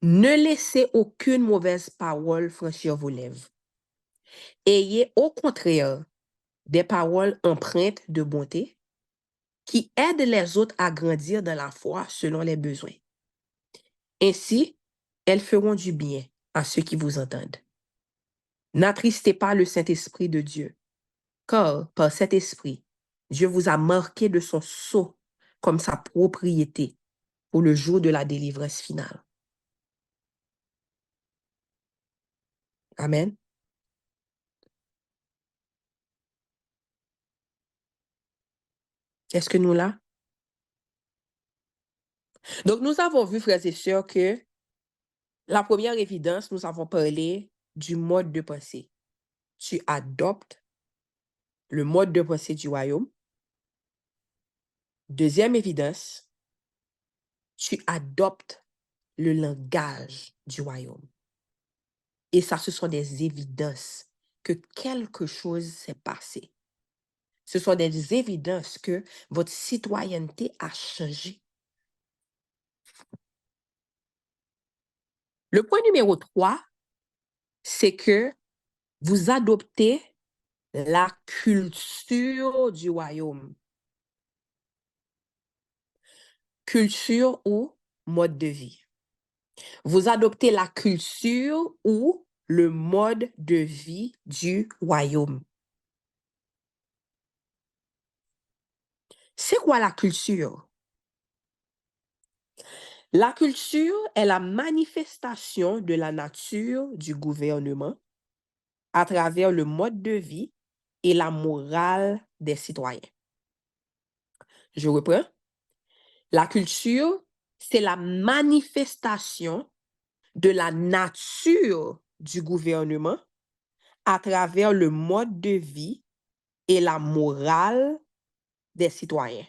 Ne laissez aucune mauvaise parole franchir vos lèvres. Ayez au contraire des paroles empreintes de bonté qui aident les autres à grandir dans la foi selon les besoins. Ainsi, elles feront du bien à ceux qui vous entendent. N'attristez pas le Saint-Esprit de Dieu, car par cet esprit, Dieu vous a marqué de son sceau comme sa propriété pour le jour de la délivrance finale. Amen. Est-ce que nous là? Donc, nous avons vu, frères et sœurs, que la première évidence, nous avons parlé du mode de pensée. Tu adoptes le mode de pensée du royaume. Deuxième évidence, tu adoptes le langage du royaume. Et ça, ce sont des évidences que quelque chose s'est passé. Ce sont des évidences que votre citoyenneté a changé. Le point numéro 3, c'est que vous adoptez la culture du royaume. Culture ou mode de vie. Vous adoptez la culture ou le mode de vie du royaume. C'est quoi la culture? La culture est la manifestation de la nature du gouvernement à travers le mode de vie et la morale des citoyens. Je reprends. La culture, c'est la manifestation de la nature du gouvernement à travers le mode de vie et la morale des citoyens.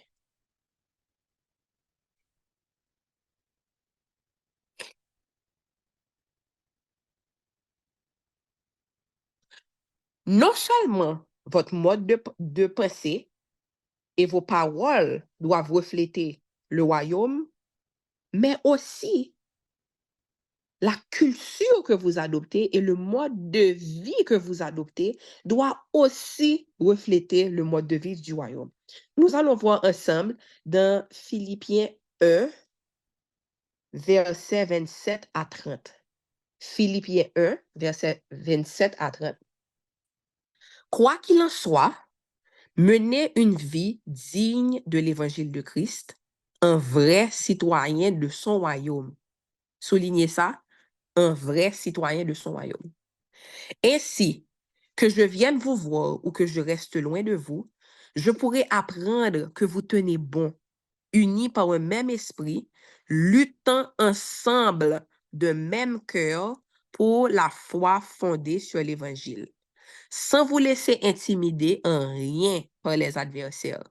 Non seulement votre mode de pensée et vos paroles doivent refléter le royaume, mais aussi la culture que vous adoptez et le mode de vie que vous adoptez doit aussi refléter le mode de vie du royaume. Nous allons voir ensemble dans Philippiens 1, versets 27 à 30. Philippiens 1, versets 27 à 30. Quoi qu'il en soit, menez une vie digne de l'évangile de Christ, un vrai citoyen de son royaume. Soulignez ça, un vrai citoyen de son royaume. Ainsi, que je vienne vous voir ou que je reste loin de vous, je pourrai apprendre que vous tenez bon, unis par un même esprit, luttant ensemble de même cœur pour la foi fondée sur l'Évangile, sans vous laisser intimider en rien par les adversaires.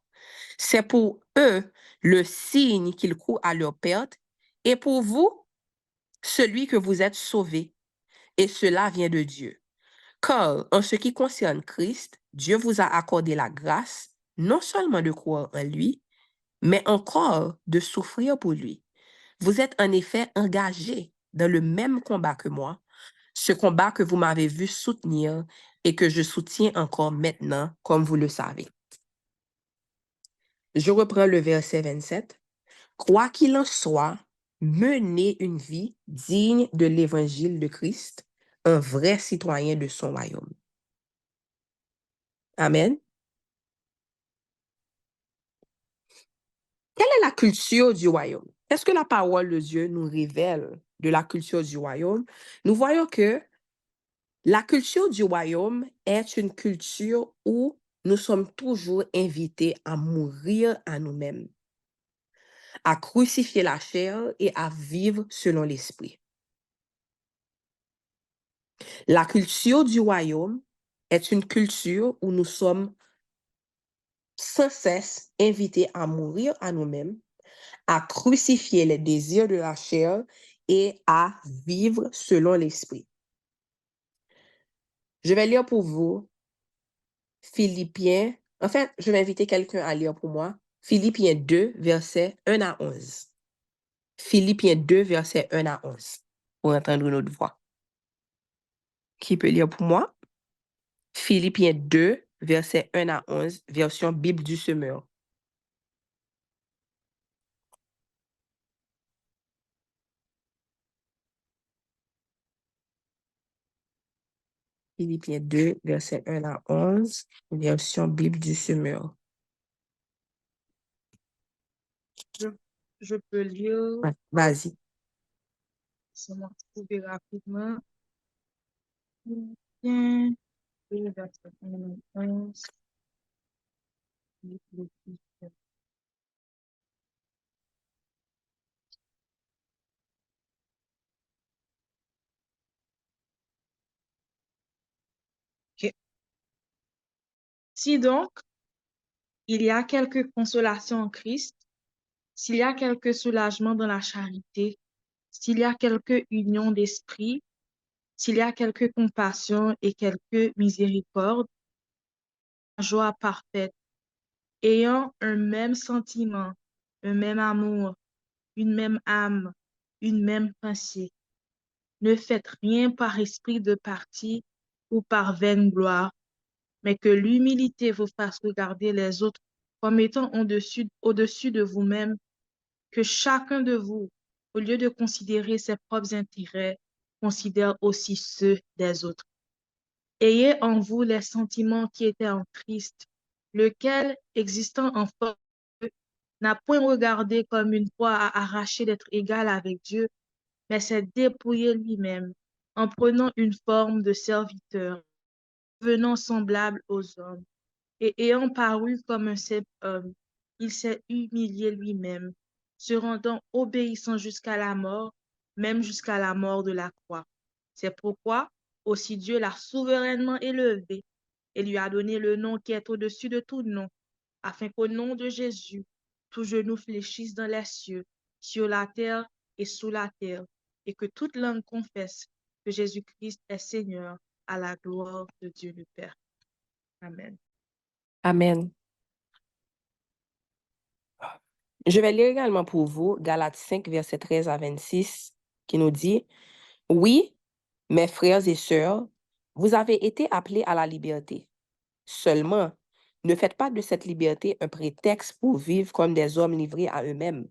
C'est pour eux le signe qu'ils courent à leur perte, et pour vous, celui que vous êtes sauvés, et cela vient de Dieu. Car en ce qui concerne Christ, Dieu vous a accordé la grâce non seulement de croire en lui, mais encore de souffrir pour lui. Vous êtes en effet engagés dans le même combat que moi, ce combat que vous m'avez vu soutenir et que je soutiens encore maintenant, comme vous le savez. Je reprends le verset 27. Quoi qu'il en soit, menez une vie digne de l'évangile de Christ, un vrai citoyen de son royaume. Amen. Quelle est la culture du royaume? Qu'est-ce que la parole de Dieu nous révèle de la culture du royaume? Nous voyons que la culture du royaume est une culture où nous sommes toujours invités à mourir à nous-mêmes, à crucifier la chair et à vivre selon l'esprit. La culture du royaume est une culture où nous sommes sans cesse invités à mourir à nous-mêmes, à crucifier les désirs de la chair et à vivre selon l'esprit. Je vais lire pour vous Philippiens. En fait, je vais inviter quelqu'un à lire pour moi. Philippiens 2, versets 1 à 11. Philippiens 2, versets 1 à 11. Pour entendre notre voix. Qui peut lire pour moi? Philippiens 2, versets 1 à 11, version Bible du Semeur. Philippiens 2, versets 1 à 11, version Bible du Semeur. Je peux lire, Ouais, vas-y. ça m'a trouvé rapidement. Bien, le verset 11. Ok. Si donc, il y a quelque consolation en Christ, s'il y a quelque soulagement dans la charité, s'il y a quelque union d'esprit, s'il y a quelque compassion et quelque miséricorde, joie parfaite, ayant un même sentiment, un même amour, une même âme, une même pensée. Ne faites rien par esprit de parti ou par vaine gloire, mais que l'humilité vous fasse regarder les autres comme étant au-dessus de vous-même, que chacun de vous, au lieu de considérer ses propres intérêts, considère aussi ceux des autres. Ayez en vous les sentiments qui étaient en Christ, lequel, existant en forme, n'a point regardé comme une proie à arracher d'être égal avec Dieu, mais s'est dépouillé lui-même en prenant une forme de serviteur, devenant semblable aux hommes, et ayant paru comme un simple homme, il s'est humilié lui-même, se rendant obéissant jusqu'à la mort, même jusqu'à la mort de la croix. C'est pourquoi aussi Dieu l'a souverainement élevé et lui a donné le nom qui est au-dessus de tout nom, afin qu'au nom de Jésus, tout genou fléchisse dans les cieux, sur la terre et sous la terre, et que toute langue confesse que Jésus-Christ est Seigneur, à la gloire de Dieu le Père. Amen. Amen. Je vais lire également pour vous Galates 5, versets 13 à 26, qui nous dit, « Oui, mes frères et sœurs, vous avez été appelés à la liberté. Seulement, ne faites pas de cette liberté un prétexte pour vivre comme des hommes livrés à eux-mêmes.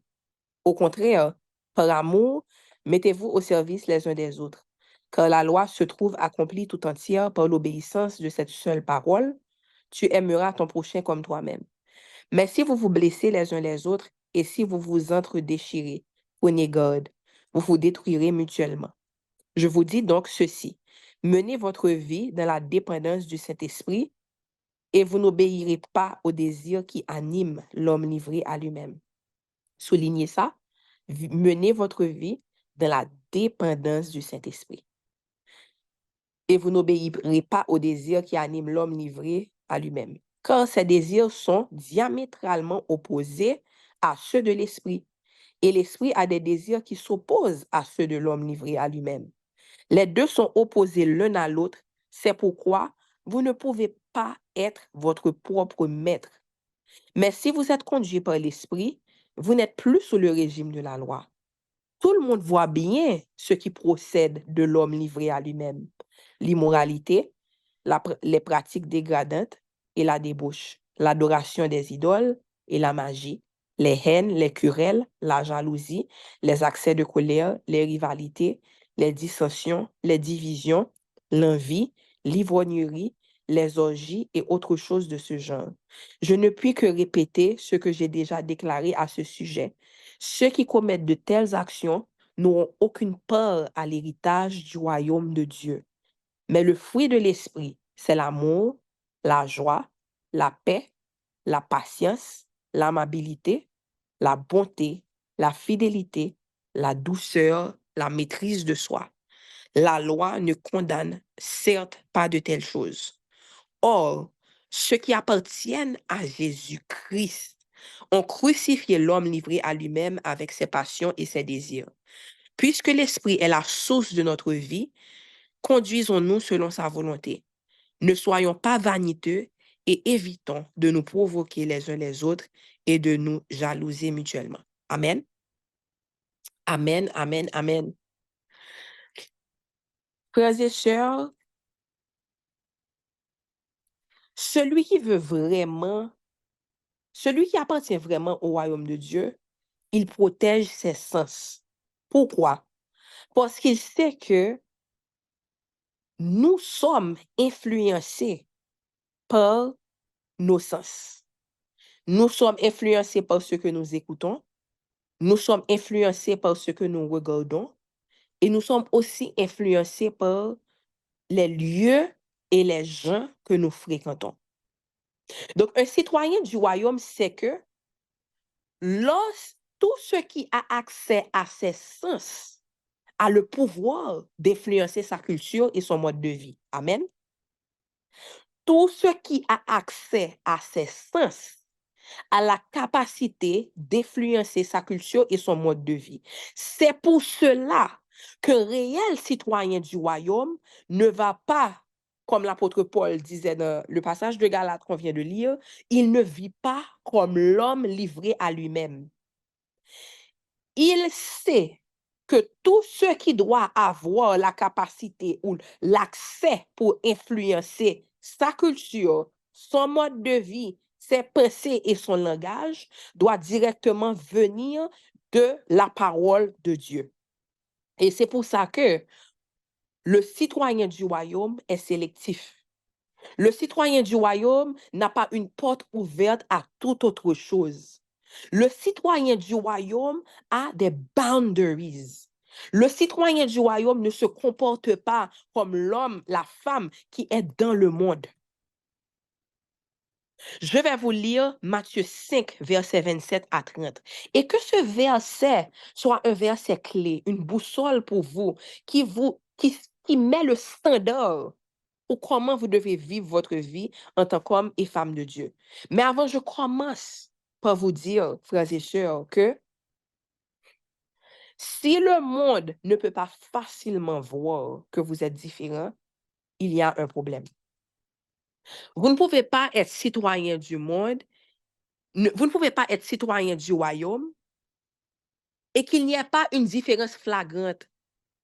Au contraire, par amour, mettez-vous au service les uns des autres, car la loi se trouve accomplie tout entière par l'obéissance de cette seule parole. Tu aimeras ton prochain comme toi-même. Mais si vous vous blessez les uns les autres et si vous vous entre-déchirez, prenez garde, vous vous détruirez mutuellement. Je vous dis donc ceci, menez votre vie dans la dépendance du Saint-Esprit et vous n'obéirez pas aux désirs qui animent l'homme livré à lui-même. » Soulignez ça, menez votre vie dans la dépendance du Saint-Esprit. Et vous n'obéirez pas aux désirs qui animent l'homme livré à lui-même, car ces désirs sont diamétralement opposés à ceux de l'esprit. Et l'esprit a des désirs qui s'opposent à ceux de l'homme livré à lui-même. Les deux sont opposés l'un à l'autre. C'est pourquoi vous ne pouvez pas être votre propre maître. Mais si vous êtes conduit par l'esprit, vous n'êtes plus sous le régime de la loi. Tout le monde voit bien ce qui procède de l'homme livré à lui-même. L'immoralité, les pratiques dégradantes et la débauche, l'adoration des idoles, et la magie, les haines, les querelles, la jalousie, les accès de colère, les rivalités, les dissensions, les divisions, l'envie, l'ivrognerie, les orgies et autres choses de ce genre. Je ne puis que répéter ce que j'ai déjà déclaré à ce sujet. Ceux qui commettent de telles actions n'auront aucune part à l'héritage du royaume de Dieu. Mais le fruit de l'esprit, c'est l'amour, la joie, la paix, la patience, l'amabilité, la bonté, la fidélité, la douceur, la maîtrise de soi. La loi ne condamne certes pas de telles choses. Or, ceux qui appartiennent à Jésus-Christ ont crucifié l'homme livré à lui-même avec ses passions et ses désirs. Puisque l'Esprit est la source de notre vie, conduisons-nous selon sa volonté. Ne soyons pas vaniteux et évitons de nous provoquer les uns les autres et de nous jalouser mutuellement. Amen. Amen, amen, amen. Frères et sœurs, celui qui appartient vraiment au royaume de Dieu, il protège ses sens. Pourquoi? Parce qu'il sait que nous sommes influencés par nos sens. Nous sommes influencés par ce que nous écoutons, nous sommes influencés par ce que nous regardons et nous sommes aussi influencés par les lieux et les gens que nous fréquentons. Donc, un citoyen du royaume sait que tout ce qui a accès à ses sens a le pouvoir d'influencer sa culture et son mode de vie. Amen. Tout ce qui a accès à ses sens a la capacité d'influencer sa culture et son mode de vie. C'est pour cela qu'un réel citoyen du royaume ne va pas, comme l'apôtre Paul disait dans le passage de Galates qu'on vient de lire, il ne vit pas comme l'homme livré à lui-même. Il sait que tout ce qui doit avoir la capacité ou l'accès pour influencer sa culture, son mode de vie, ses pensées et son langage doit directement venir de la parole de Dieu. Et c'est pour ça que le citoyen du royaume est sélectif. Le citoyen du royaume n'a pas une porte ouverte à toute autre chose. Le citoyen du royaume a des boundaries. Le citoyen du royaume ne se comporte pas comme l'homme, la femme qui est dans le monde. Je vais vous lire Matthieu 5, versets 27 à 30. Et que ce verset soit un verset clé, une boussole pour vous, qui met le standard pour comment vous devez vivre votre vie en tant qu'homme et femme de Dieu. Mais avant, je commence par vous dire, frères et sœurs, que si le monde ne peut pas facilement voir que vous êtes différents, il y a un problème. Vous ne pouvez pas être citoyen du monde, vous ne pouvez pas être citoyen du royaume et qu'il n'y ait pas une différence flagrante,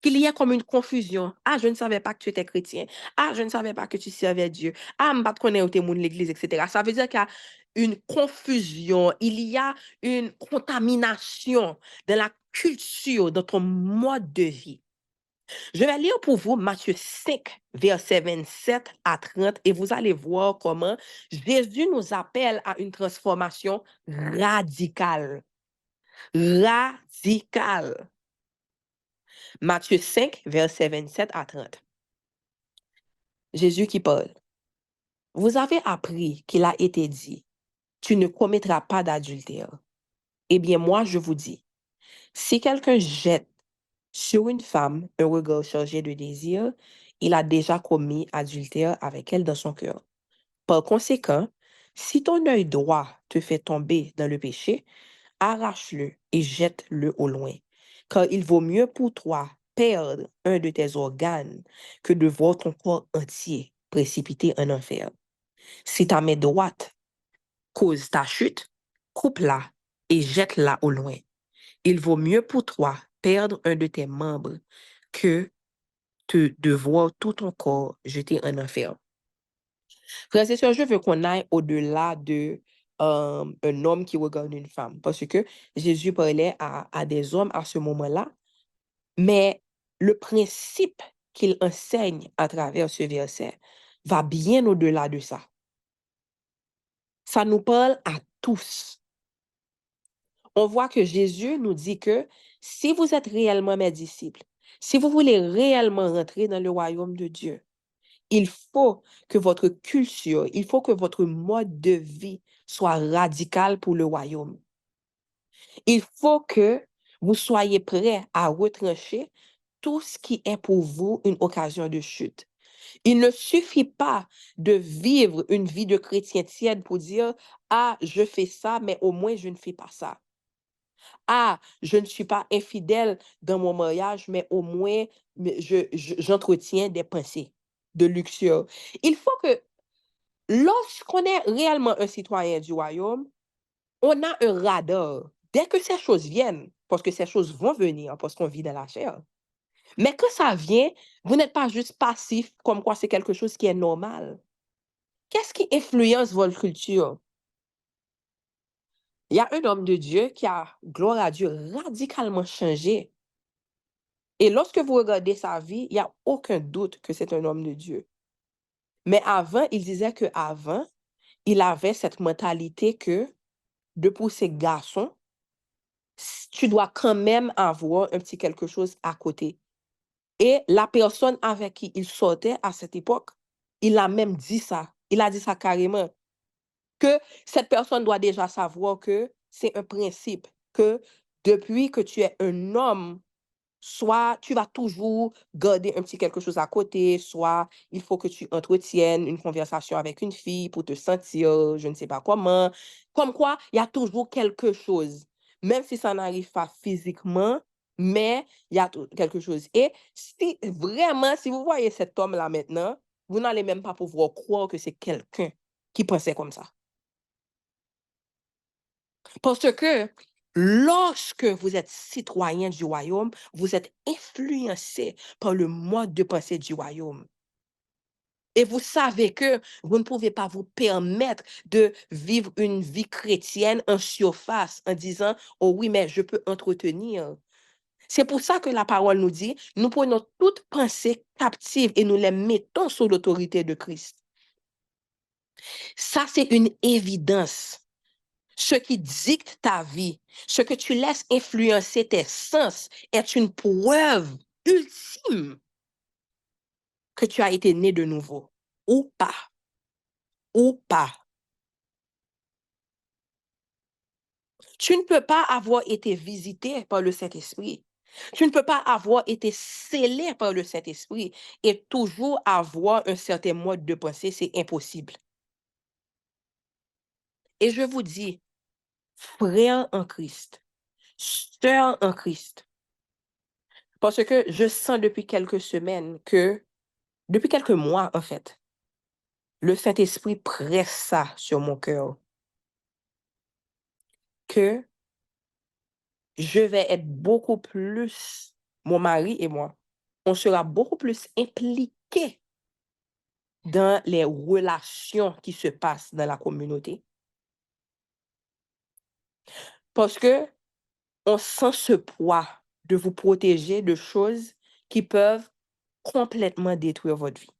qu'il y ait comme une confusion. Ah, je ne savais pas que tu étais chrétien. Ah, je ne savais pas que tu servais Dieu. Ah, je ne connais pas où tu es de l'église, etc. Ça veut dire qu'il y a une confusion, il y a une contamination dans la culture, dans ton mode de vie. Je vais lire pour vous Matthieu 5, versets 27 à 30, et vous allez voir comment Jésus nous appelle à une transformation radicale. Radicale. Matthieu 5, versets 27 à 30. Jésus qui parle. Vous avez appris qu'il a été dit, tu ne commettras pas d'adultère. Eh bien, moi, je vous dis, si quelqu'un jette sur une femme un regard chargé de désir, il a déjà commis adultère avec elle dans son cœur. Par conséquent, si ton œil droit te fait tomber dans le péché, arrache-le et jette-le au loin, car il vaut mieux pour toi perdre un de tes organes que de voir ton corps entier précipité en enfer. Si ta main droite cause ta chute, coupe-la et jette-la au loin. Il vaut mieux pour toi perdre un de tes membres que de voir tout ton corps jeté en enfer. Frères et sœurs, je veux qu'on aille au-delà de un homme qui regarde une femme. Parce que Jésus parlait à des hommes à ce moment-là, mais le principe qu'il enseigne à travers ce verset va bien au-delà de ça. Ça nous parle à tous. On voit que Jésus nous dit que si vous êtes réellement mes disciples, si vous voulez réellement rentrer dans le royaume de Dieu, il faut que votre culture, il faut que votre mode de vie soit radical pour le royaume. Il faut que vous soyez prêts à retrancher tout ce qui est pour vous une occasion de chute. Il ne suffit pas de vivre une vie de chrétien tiède pour dire, ah, je fais ça, mais au moins je ne fais pas ça. Ah, je ne suis pas infidèle dans mon mariage, mais au moins j'entretiens des pensées de luxure. Il faut que lorsqu'on est réellement un citoyen du royaume, on a un radar. Dès que ces choses viennent, parce que ces choses vont venir, parce qu'on vit dans la chair. Mais quand ça vient, vous n'êtes pas juste passif, comme quoi c'est quelque chose qui est normal. Qu'est-ce qui influence votre culture? Il y a un homme de Dieu qui a, gloire à Dieu, radicalement changé. Et lorsque vous regardez sa vie, il n'y a aucun doute que c'est un homme de Dieu. Mais avant, il disait qu'avant, il avait cette mentalité que de pousser garçon, tu dois quand même avoir un petit quelque chose à côté. Et la personne avec qui il sortait à cette époque, il a même dit ça. Il a dit ça carrément. Que cette personne doit déjà savoir que c'est un principe, que depuis que tu es un homme, soit tu vas toujours garder un petit quelque chose à côté, soit il faut que tu entretiennes une conversation avec une fille pour te sentir, je ne sais pas comment. Comme quoi, il y a toujours quelque chose, même si ça n'arrive pas physiquement, mais il y a quelque chose. Et si vraiment, si vous voyez cet homme-là maintenant, vous n'allez même pas pouvoir croire que c'est quelqu'un qui pensait comme ça. Parce que lorsque vous êtes citoyen du royaume, vous êtes influencé par le mode de pensée du royaume. Et vous savez que vous ne pouvez pas vous permettre de vivre une vie chrétienne en surface en disant, oh oui, mais je peux entretenir. C'est pour ça que la parole nous dit, nous prenons toute pensée captive et nous les mettons sous l'autorité de Christ. Ça, c'est une évidence. Ce qui dicte ta vie, ce que tu laisses influencer tes sens est une preuve ultime que tu as été né de nouveau. Ou pas. Ou pas. Tu ne peux pas avoir été visité par le Saint-Esprit. Tu ne peux pas avoir été scellé par le Saint-Esprit et toujours avoir un certain mode de pensée. C'est impossible. Et je vous dis, frère en Christ, sœur en Christ, parce que je sens depuis quelques semaines depuis quelques mois, en fait, le Saint-Esprit presse ça sur mon cœur. Que je vais être beaucoup plus, mon mari et moi, on sera beaucoup plus impliqués dans les relations qui se passent dans la communauté. Parce que on sent ce poids de vous protéger de choses qui peuvent complètement détruire votre vie.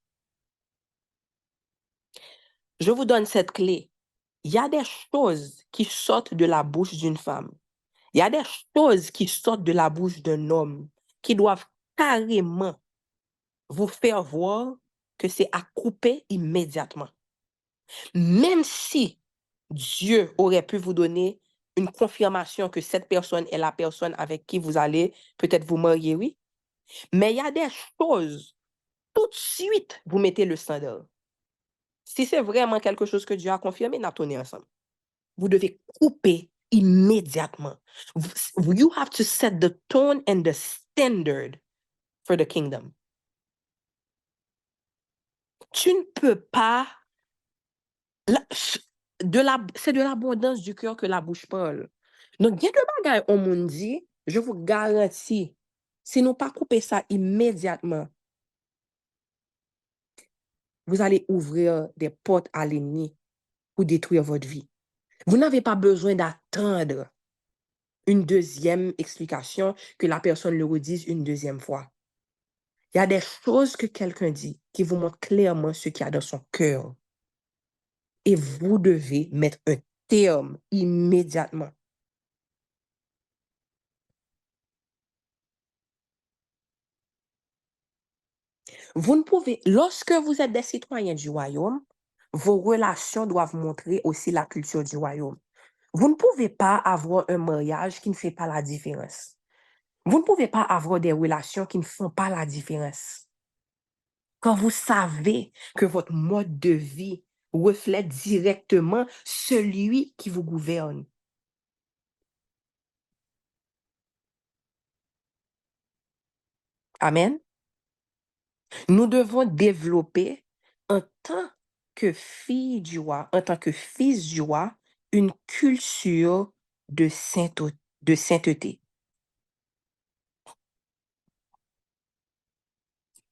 Je vous donne cette clé. Il y a des choses qui sortent de la bouche d'une femme. Il y a des choses qui sortent de la bouche d'un homme qui doivent carrément vous faire voir que c'est à couper immédiatement. Même si Dieu aurait pu vous donner une confirmation que cette personne est la personne avec qui vous allez peut-être vous marier, oui. Mais il y a des choses, tout de suite, vous mettez le standard. Si c'est vraiment quelque chose que Dieu a confirmé, n'a tourné ensemble. Vous devez couper immédiatement. You have to set the tone and the standard for the kingdom. Tu ne peux pas... C'est de l'abondance du cœur que la bouche parle. Donc, il y a de bagages on moun dit, je vous garantis, si nous pas couper ça immédiatement, vous allez ouvrir des portes à l'ennemi pour détruire votre vie. Vous n'avez pas besoin d'attendre une deuxième explication, que la personne le redise une deuxième fois. Il y a des choses que quelqu'un dit qui vous montrent clairement ce qu'il y a dans son cœur. Et vous devez mettre un terme immédiatement. Vous ne pouvez, lorsque vous êtes des citoyens du royaume, vos relations doivent montrer aussi la culture du royaume. Vous ne pouvez pas avoir un mariage qui ne fait pas la différence. Vous ne pouvez pas avoir des relations qui ne font pas la différence. Quand vous savez que votre mode de vie reflète directement celui qui vous gouverne. Amen. Nous devons développer en tant que fille du roi, en tant que fils du roi, une culture de sainteté.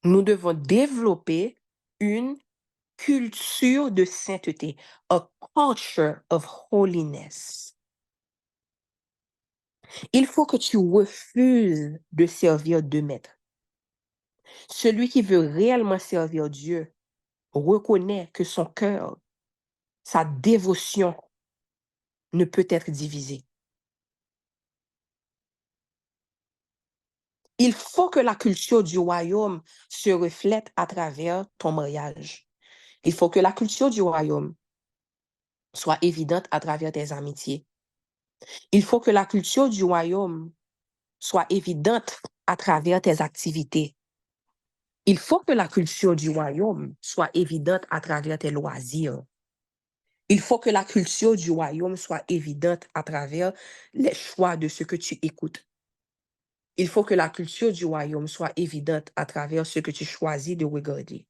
Nous devons développer une culture de sainteté, a culture of holiness. Il faut que tu refuses de servir deux maîtres. Celui qui veut réellement servir Dieu reconnaît que son cœur, sa dévotion ne peut être divisée. Il faut que la culture du royaume se reflète à travers ton mariage. Il faut que la culture du royaume soit évidente à travers tes amitiés. Il faut que la culture du royaume soit évidente à travers tes activités. Il faut que la culture du royaume soit évidente à travers tes loisirs. Il faut que la culture du royaume soit évidente à travers les choix de ce que tu écoutes. Il faut que la culture du royaume soit évidente à travers ce que tu choisis de regarder.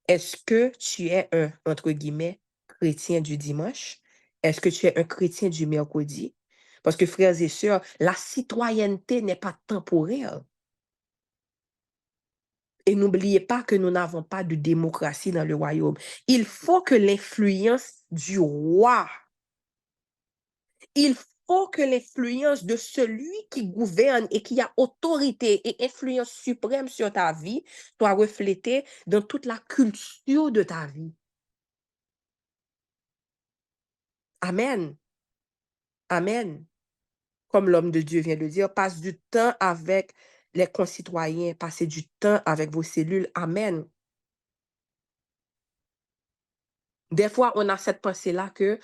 Est-ce que tu es un, entre guillemets, chrétien du dimanche? Est-ce que tu es un chrétien du mercredi? Parce que, frères et sœurs, la citoyenneté n'est pas temporaire. Et n'oubliez pas que nous n'avons pas de démocratie dans le royaume. Il faut que l'influence du roi, il faut que l'influence de celui qui gouverne et qui a autorité et influence suprême sur ta vie soit reflétée dans toute la culture de ta vie. Amen. Amen. Comme l'homme de Dieu vient de dire, passe du temps avec les concitoyens, passez du temps avec vos cellules. Amen. Des fois, on a cette pensée-là que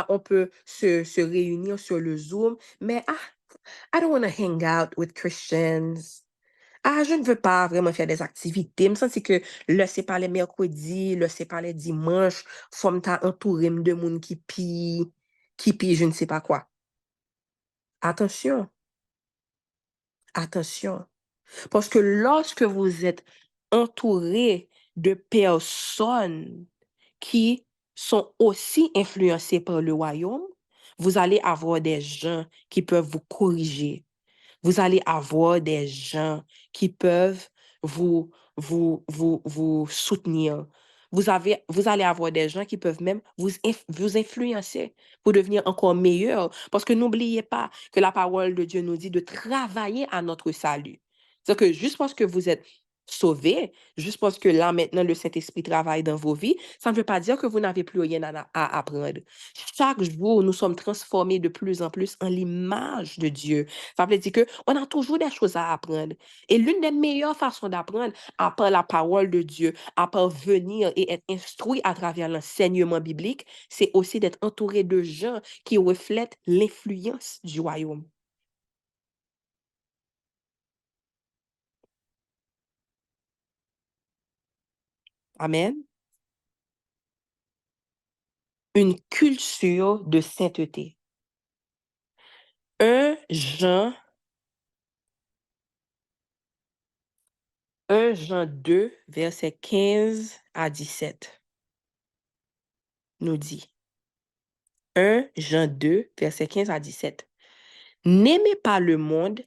on peut se réunir sur le Zoom, mais I don't want to hang out with Christians. Je ne veux pas vraiment faire des activités. Je me sens que le c'est pas les mercredis, le c'est pas les dimanches, faut ta entouré de monde qui pille, je ne sais pas quoi. Attention, attention. Parce que lorsque vous êtes entouré de personnes qui sont aussi influencées par le royaume, vous allez avoir des gens qui peuvent vous corriger. Vous allez avoir des gens qui peuvent vous soutenir. Vous allez avoir des gens qui peuvent même vous influencer pour devenir encore meilleur. Parce que n'oubliez pas que la parole de Dieu nous dit de travailler à notre salut. C'est-à-dire que juste parce que vous êtes sauvés, juste parce que là, maintenant, le Saint-Esprit travaille dans vos vies, ça ne veut pas dire que vous n'avez plus rien à apprendre. Chaque jour, nous sommes transformés de plus en plus en l'image de Dieu. Ça veut dire qu'on a toujours des choses à apprendre. Et l'une des meilleures façons d'apprendre, à part la parole de Dieu, à part venir et être instruit à travers l'enseignement biblique, c'est aussi d'être entouré de gens qui reflètent l'influence du royaume. Amen. Une culture de sainteté. 1 Jean 2, versets 15 à 17, nous dit. 1 Jean 2, versets 15 à 17. N'aimez pas le monde,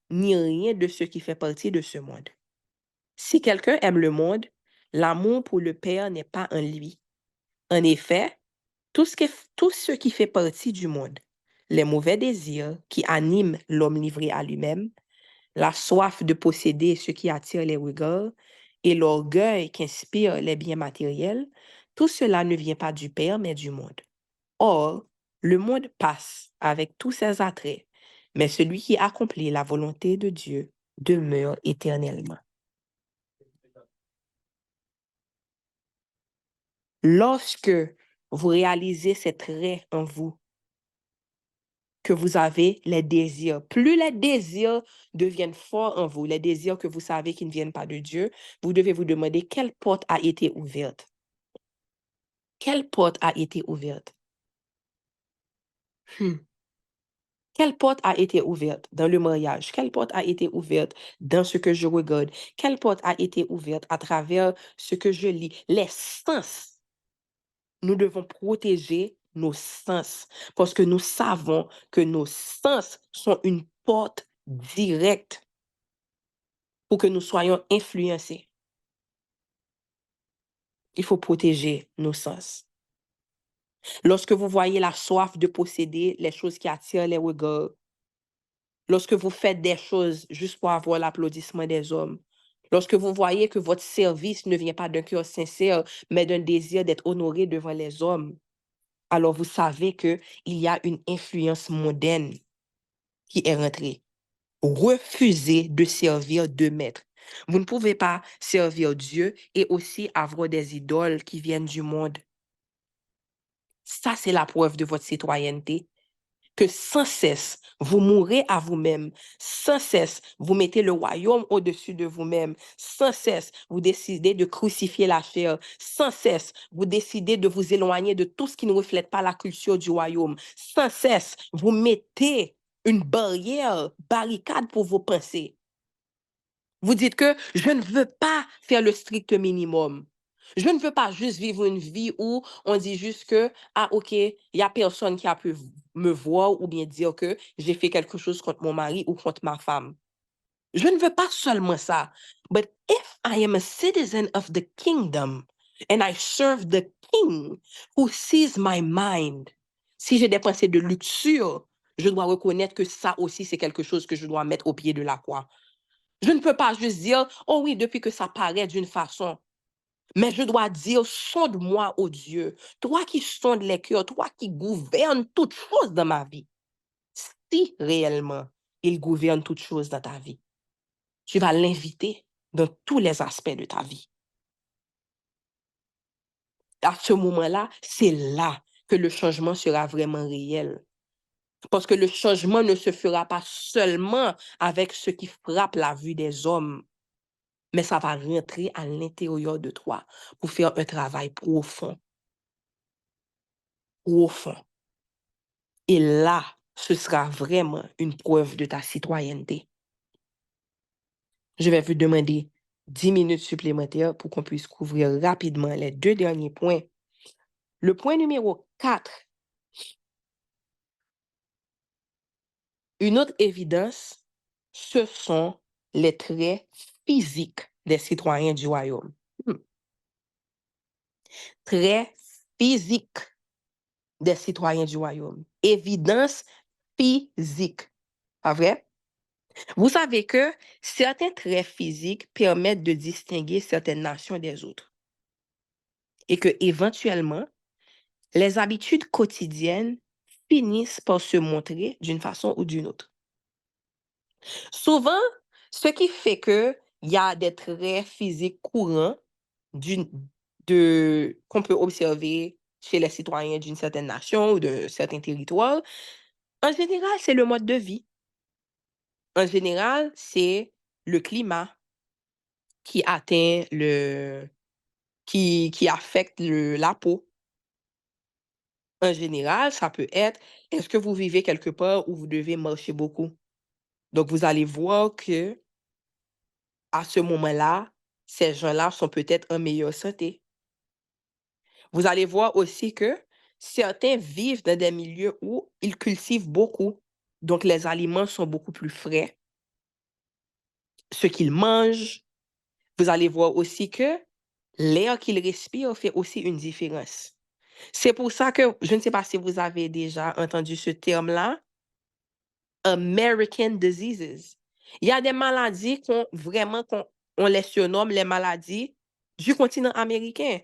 ni rien de ce qui fait partie de ce monde. Si quelqu'un aime le monde, l'amour pour le Père n'est pas en lui. En effet, tout ce qui fait partie du monde, les mauvais désirs qui animent l'homme livré à lui-même, la soif de posséder ce qui attire les regards et l'orgueil qui inspire les biens matériels, tout cela ne vient pas du Père, mais du monde. Or, le monde passe avec tous ses attraits, mais celui qui accomplit la volonté de Dieu demeure éternellement. Lorsque vous réalisez ces traits en vous, que vous avez les désirs, plus les désirs deviennent forts en vous, les désirs que vous savez qui ne viennent pas de Dieu, vous devez vous demander quelle porte a été ouverte. Quelle porte a été ouverte? Quelle porte a été ouverte dans le mariage? Quelle porte a été ouverte dans ce que je regarde? Quelle porte a été ouverte à travers ce que je lis? Les sens. Nous devons protéger nos sens parce que nous savons que nos sens sont une porte directe pour que nous soyons influencés. Il faut protéger nos sens. Lorsque vous voyez la soif de posséder les choses qui attirent les regards, lorsque vous faites des choses juste pour avoir l'applaudissement des hommes, lorsque vous voyez que votre service ne vient pas d'un cœur sincère, mais d'un désir d'être honoré devant les hommes, alors vous savez qu'il y a une influence mondaine qui est rentrée. Refusez de servir deux maîtres. Vous ne pouvez pas servir Dieu et aussi avoir des idoles qui viennent du monde. Ça, c'est la preuve de votre citoyenneté. Que sans cesse, vous mourrez à vous-même. Sans cesse, vous mettez le royaume au-dessus de vous-même. Sans cesse, vous décidez de crucifier la chair. Sans cesse, vous décidez de vous éloigner de tout ce qui ne reflète pas la culture du royaume. Sans cesse, vous mettez une barricade pour vos pensées. Vous dites que je ne veux pas faire le strict minimum. Je ne veux pas juste vivre une vie où on dit juste que, ah, ok, il n'y a personne qui a pu me voir ou bien dire que j'ai fait quelque chose contre mon mari ou contre ma femme. Je ne veux pas seulement ça. But if I am a citizen of the kingdom and I serve the king who sees my mind, si j'ai des pensées de luxure, je dois reconnaître que ça aussi, c'est quelque chose que je dois mettre au pied de la croix. Je ne peux pas juste dire, oh oui, depuis que ça paraît d'une façon. Mais je dois dire, sonde-moi, ô Dieu, toi qui sondes les cœurs, toi qui gouvernes toutes choses dans ma vie. Si réellement il gouverne toutes choses dans ta vie, tu vas l'inviter dans tous les aspects de ta vie. À ce moment-là, c'est là que le changement sera vraiment réel. Parce que le changement ne se fera pas seulement avec ce qui frappe la vue des hommes, mais ça va rentrer à l'intérieur de toi pour faire un travail profond. Profond. Et là, ce sera vraiment une preuve de ta citoyenneté. Je vais vous demander 10 minutes supplémentaires pour qu'on puisse couvrir rapidement les deux derniers points. Le point numéro 4. Une autre évidence, ce sont les traits physiques des citoyens du royaume. Traits physiques des citoyens du royaume. Évidence physique. Pas vrai? Vous savez que certains traits physiques permettent de distinguer certaines nations des autres. Et que éventuellement, les habitudes quotidiennes finissent par se montrer d'une façon ou d'une autre. Souvent, ce qui fait qu'il y a des traits physiques courants qu'on peut observer chez les citoyens d'une certaine nation ou d'un certain territoire, en général, c'est le mode de vie. En général, c'est le climat qui atteint qui affecte la peau. En général, ça peut être, est-ce que vous vivez quelque part où vous devez marcher beaucoup? Donc, vous allez voir que à ce moment-là, ces gens-là sont peut-être en meilleure santé. Vous allez voir aussi que certains vivent dans des milieux où ils cultivent beaucoup. Donc, les aliments sont beaucoup plus frais. Ce qu'ils mangent, vous allez voir aussi que l'air qu'ils respirent fait aussi une différence. C'est pour ça que, je ne sais pas si vous avez déjà entendu ce terme-là, American diseases. Il y a des maladies on les surnomme les maladies du continent américain,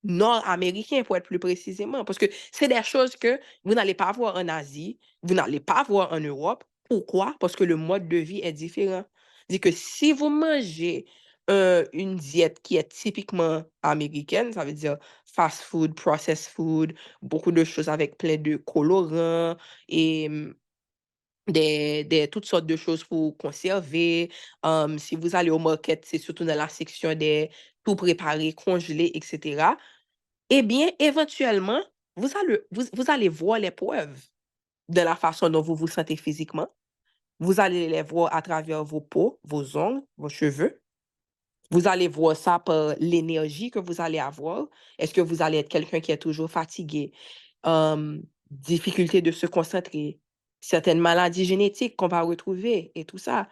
nord-américain pour être plus précisément, parce que c'est des choses que vous n'allez pas voir en Asie, vous n'allez pas voir en Europe. Pourquoi? Parce que le mode de vie est différent. C'est que si vous mangez une diète qui est typiquement américaine, ça veut dire fast food, processed food, beaucoup de choses avec plein de colorants et toutes sortes de choses pour conserver. Si vous allez au market, c'est surtout dans la section des tout préparés, congelés, etc. Eh bien, éventuellement, vous allez voir les preuves de la façon dont vous vous sentez physiquement. Vous allez les voir à travers vos peaux, vos ongles, vos cheveux. Vous allez voir ça par l'énergie que vous allez avoir. Est-ce que vous allez être quelqu'un qui est toujours fatigué? Difficulté de se concentrer, certaines maladies génétiques qu'on va retrouver et tout ça,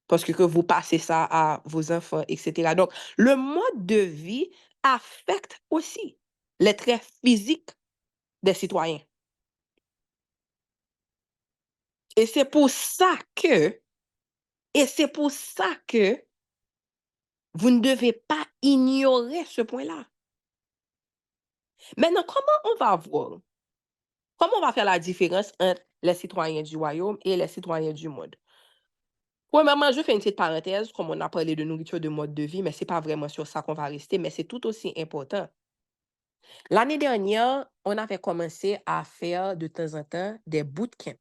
parce que vous passez ça à vos enfants, etc. Donc, le mode de vie affecte aussi les traits physiques des citoyens. Et c'est pour ça que vous ne devez pas ignorer ce point-là. Maintenant, comment on va faire la différence entre les citoyens du royaume et les citoyens du monde? Premièrement, je fais une petite parenthèse, comme on a parlé de nourriture, de mode de vie, mais ce n'est pas vraiment sur ça qu'on va rester, mais c'est tout aussi important. L'année dernière, on avait commencé à faire de temps en temps des bootcamps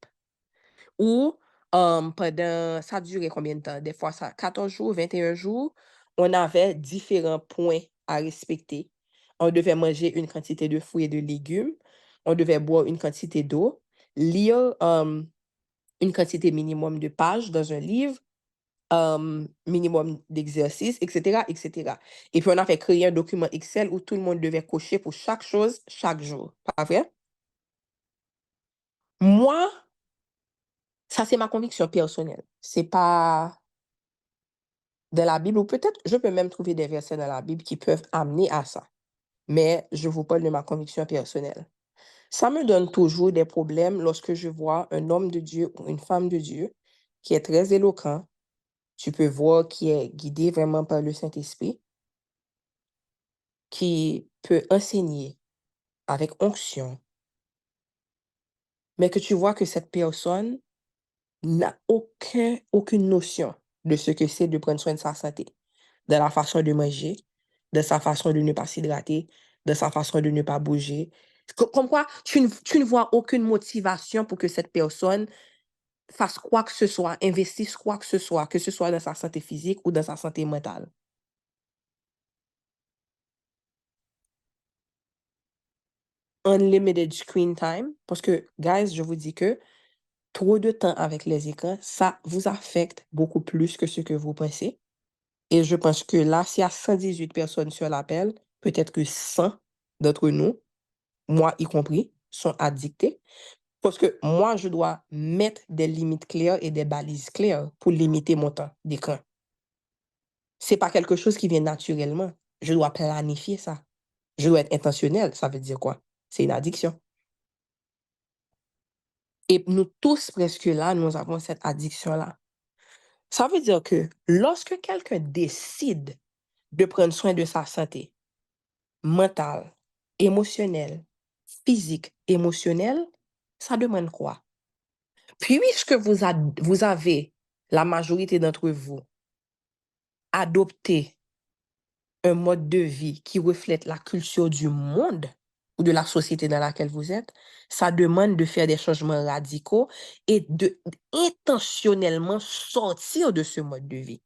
où ça durait combien de temps? Des fois, 14 jours, 21 jours, on avait différents points à respecter. On devait manger une quantité de fruits et de légumes, on devait boire une quantité d'eau, lire une quantité minimum de pages dans un livre, minimum d'exercices, etc., etc. Et puis, on a fait créer un document Excel où tout le monde devait cocher pour chaque chose, chaque jour. Pas vrai? Moi, ça, c'est ma conviction personnelle. C'est pas de la Bible, ou peut-être je peux même trouver des versets dans la Bible qui peuvent amener à ça. Mais je vous parle de ma conviction personnelle. Ça me donne toujours des problèmes lorsque je vois un homme de Dieu ou une femme de Dieu qui est très éloquent. Tu peux voir qui est guidé vraiment par le Saint-Esprit, qui peut enseigner avec onction, mais que tu vois que cette personne n'a aucune notion de ce que c'est de prendre soin de sa santé, de la façon de manger, de sa façon de ne pas s'hydrater, de sa façon de ne pas bouger. Comme quoi, tu ne vois aucune motivation pour que cette personne fasse quoi que ce soit, investisse quoi que ce soit dans sa santé physique ou dans sa santé mentale. Unlimited screen time, parce que, guys, je vous dis que trop de temps avec les écrans, ça vous affecte beaucoup plus que ce que vous pensez. Et je pense que là, s'il y a 118 personnes sur l'appel, peut-être que 100 d'entre nous, moi y compris, sont addictés. Parce que moi, je dois mettre des limites claires et des balises claires pour limiter mon temps d'écran. Ce n'est pas quelque chose qui vient naturellement. Je dois planifier ça. Je dois être intentionnel. Ça veut dire quoi? C'est une addiction. Et nous tous, presque là, nous avons cette addiction-là. Ça veut dire que lorsque quelqu'un décide de prendre soin de sa santé mentale, émotionnelle, physique, émotionnelle, ça demande quoi? Puisque vous avez, la majorité d'entre vous, adopté un mode de vie qui reflète la culture du monde ou de la société dans laquelle vous êtes, ça demande de faire des changements radicaux et de intentionnellement sortir de ce mode de vie.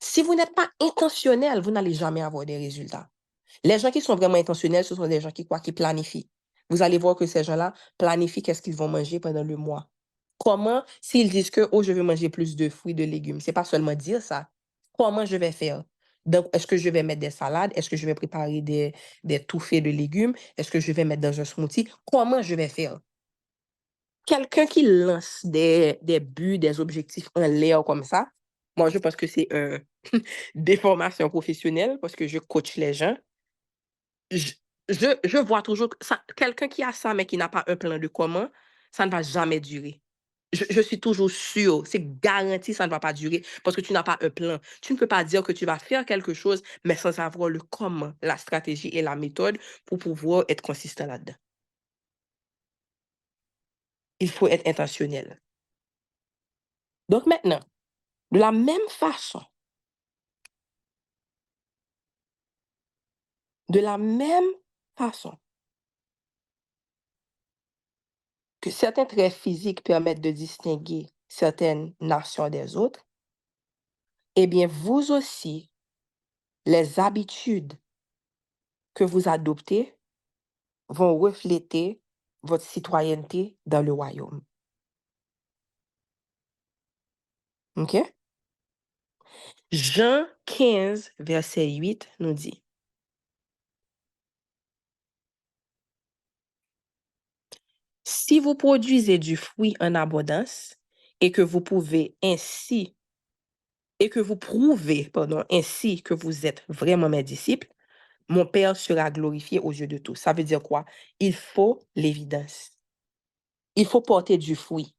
Si vous n'êtes pas intentionnel, vous n'allez jamais avoir des résultats. Les gens qui sont vraiment intentionnels, ce sont des gens qui planifient. Vous allez voir que ces gens-là planifient qu'est-ce qu'ils vont manger pendant le mois. Comment, s'ils disent que oh, je veux manger plus de fruits, de légumes, c'est pas seulement dire ça. Comment je vais faire? Donc, est-ce que je vais mettre des salades? Est-ce que je vais préparer des touffés de légumes? Est-ce que je vais mettre dans un smoothie? Comment je vais faire? Quelqu'un qui lance des buts, des objectifs en l'air comme ça, moi, je pense que c'est des formations professionnelles parce que je coach les gens. je vois toujours que quelqu'un qui a ça, mais qui n'a pas un plan de comment, ça ne va jamais durer. Je suis toujours sûre, c'est garanti, ça ne va pas durer parce que tu n'as pas un plan. Tu ne peux pas dire que tu vas faire quelque chose, mais sans avoir le comment, la stratégie et la méthode pour pouvoir être consistant là-dedans. Il faut être intentionnel. Donc maintenant, de la même façon, que certains traits physiques permettent de distinguer certaines nations des autres, eh bien, vous aussi, les habitudes que vous adoptez vont refléter votre citoyenneté dans le royaume. OK? Jean 15, verset 8 nous dit, si vous produisez du fruit en abondance et que vous prouvez ainsi que vous êtes vraiment mes disciples, mon Père sera glorifié aux yeux de tous. Ça veut dire quoi? Il faut l'évidence. Il faut porter du fruit.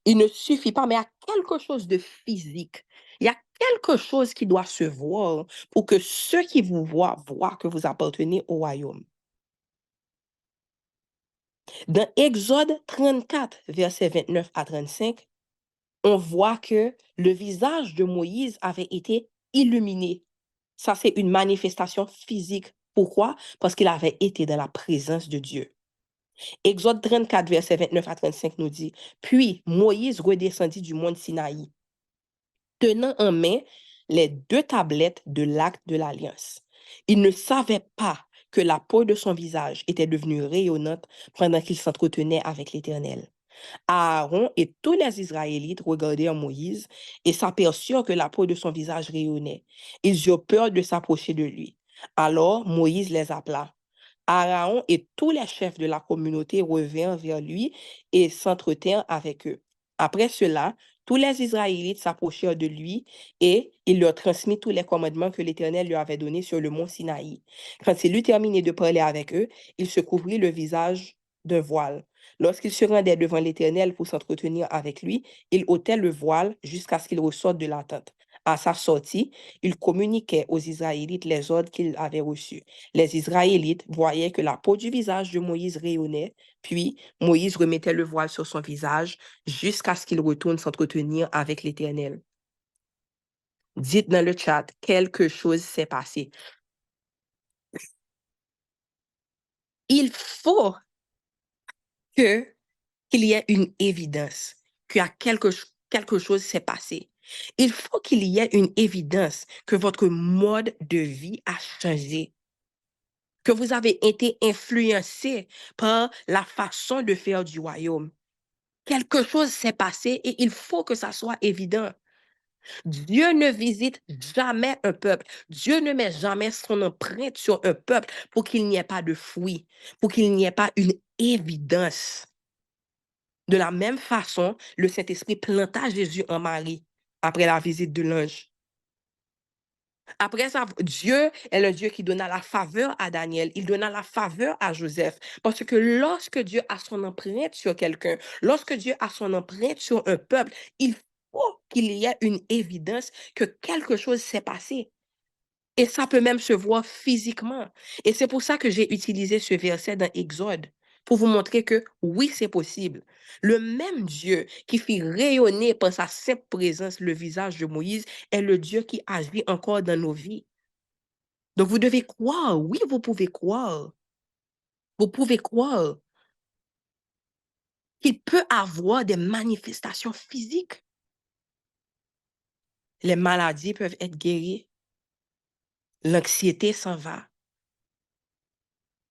Il ne suffit pas, mais il y a quelque chose de physique. Il y a quelque chose qui doit se voir pour que ceux qui vous voient que vous appartenez au royaume. Dans Exode 34, versets 29 à 35, on voit que le visage de Moïse avait été illuminé. Ça, c'est une manifestation physique. Pourquoi? Parce qu'il avait été dans la présence de Dieu. Exode 34, versets 29 à 35 nous dit, « Puis Moïse redescendit du mont Sinaï, tenant en main les 2 tablettes de l'acte de l'alliance. Il ne savait pas que la peau de son visage était devenue rayonnante pendant qu'il s'entretenait avec l'Éternel. Aaron et tous les Israélites regardèrent Moïse et s'aperçurent que la peau de son visage rayonnait. Ils eurent peur de s'approcher de lui. Alors Moïse les appela. Aaron et tous les chefs de la communauté revinrent vers lui et s'entretinrent avec eux. Après cela, tous les Israélites s'approchèrent de lui et il leur transmit tous les commandements que l'Éternel lui avait donnés sur le mont Sinaï. Quand il eut terminé de parler avec eux, il se couvrit le visage d'un voile. Lorsqu'il se rendait devant l'Éternel pour s'entretenir avec lui, il ôtait le voile jusqu'à ce qu'il ressorte de la tente. À sa sortie, il communiquait aux Israélites les ordres qu'il avait reçus. Les Israélites voyaient que la peau du visage de Moïse rayonnait, puis Moïse remettait le voile sur son visage jusqu'à ce qu'il retourne s'entretenir avec l'Éternel. Dites dans le chat, quelque chose s'est passé. Il faut qu'il y ait une évidence que quelque chose s'est passé. Il faut qu'il y ait une évidence que votre mode de vie a changé, que vous avez été influencé par la façon de faire du royaume. Quelque chose s'est passé et il faut que ça soit évident. Dieu ne visite jamais un peuple. Dieu ne met jamais son empreinte sur un peuple pour qu'il n'y ait pas de fruit, pour qu'il n'y ait pas une évidence. De la même façon, le Saint-Esprit planta Jésus en Marie après la visite de l'ange. Après ça, Dieu est le Dieu qui donna la faveur à Daniel, il donna la faveur à Joseph. Parce que lorsque Dieu a son empreinte sur quelqu'un, lorsque Dieu a son empreinte sur un peuple, il faut qu'il y ait une évidence que quelque chose s'est passé. Et ça peut même se voir physiquement. Et c'est pour ça que j'ai utilisé ce verset dans Exode, pour vous montrer que oui, c'est possible. Le même Dieu qui fit rayonner par sa simple présence le visage de Moïse est le Dieu qui agit encore dans nos vies. Donc vous devez croire, oui, vous pouvez croire. Vous pouvez croire qu'il peut avoir des manifestations physiques. Les maladies peuvent être guéries. L'anxiété s'en va.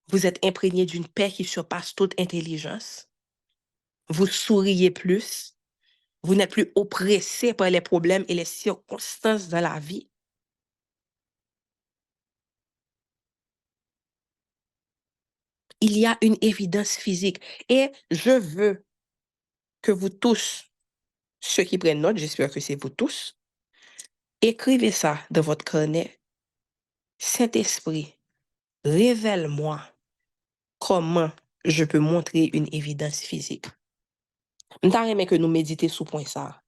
Vous êtes imprégné d'une paix qui surpasse toute intelligence. Vous souriez plus. Vous n'êtes plus oppressé par les problèmes et les circonstances de la vie. Il y a une évidence physique. Et je veux que vous tous, ceux qui prennent note, j'espère que c'est vous tous, écrivez ça dans votre carnet. Saint-Esprit, révèle-moi comment je peux montrer une évidence physique? M'ta aimé que nous méditer sous point ça.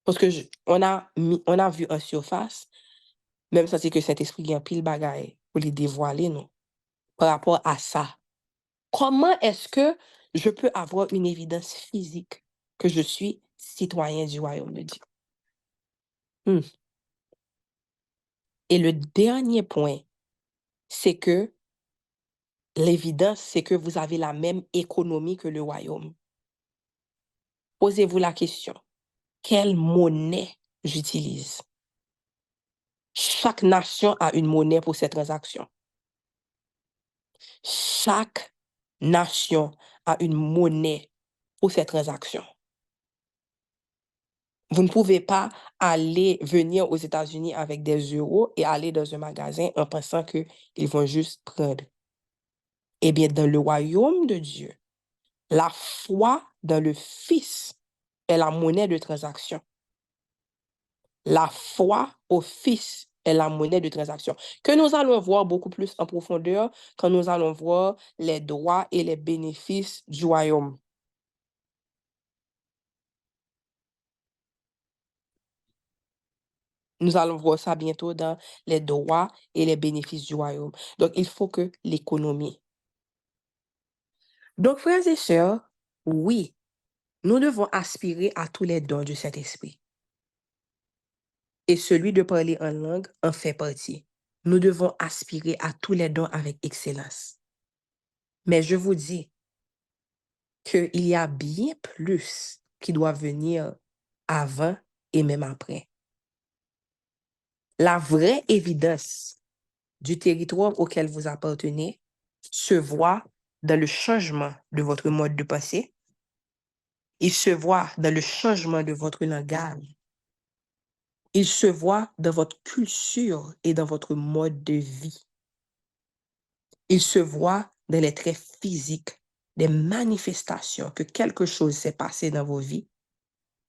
Parce que on a vu en surface, même ça c'est que cet esprit a pile bagaille pour les dévoiler nous par rapport à ça. Comment est-ce que je peux avoir une évidence physique que je suis citoyen du royaume de Dieu? Et le dernier point, c'est que l'évidence, c'est que vous avez la même économie que le royaume. Posez-vous la question, quelle monnaie j'utilise? Chaque nation a une monnaie pour ses transactions. Chaque nation a une monnaie pour ses transactions. Vous ne pouvez pas venir aux États-Unis avec des euros et aller dans un magasin en pensant qu'ils vont juste prendre. Eh bien, dans le royaume de Dieu, la foi dans le Fils est la monnaie de transaction. La foi au Fils est la monnaie de transaction. Que nous allons voir beaucoup plus en profondeur quand nous allons voir les droits et les bénéfices du royaume. Nous allons voir ça bientôt dans les droits et les bénéfices du royaume. Donc, il faut que l'économie. Donc, frères et sœurs, oui, nous devons aspirer à tous les dons du Saint-Esprit. Et celui de parler en langue en fait partie. Nous devons aspirer à tous les dons avec excellence. Mais je vous dis qu'il y a bien plus qui doit venir avant et même après. La vraie évidence du territoire auquel vous appartenez se voit dans le changement de votre mode de pensée. Il se voit dans le changement de votre langage. Il se voit dans votre culture et dans votre mode de vie. Il se voit dans les traits physiques, des manifestations que quelque chose s'est passé dans vos vies.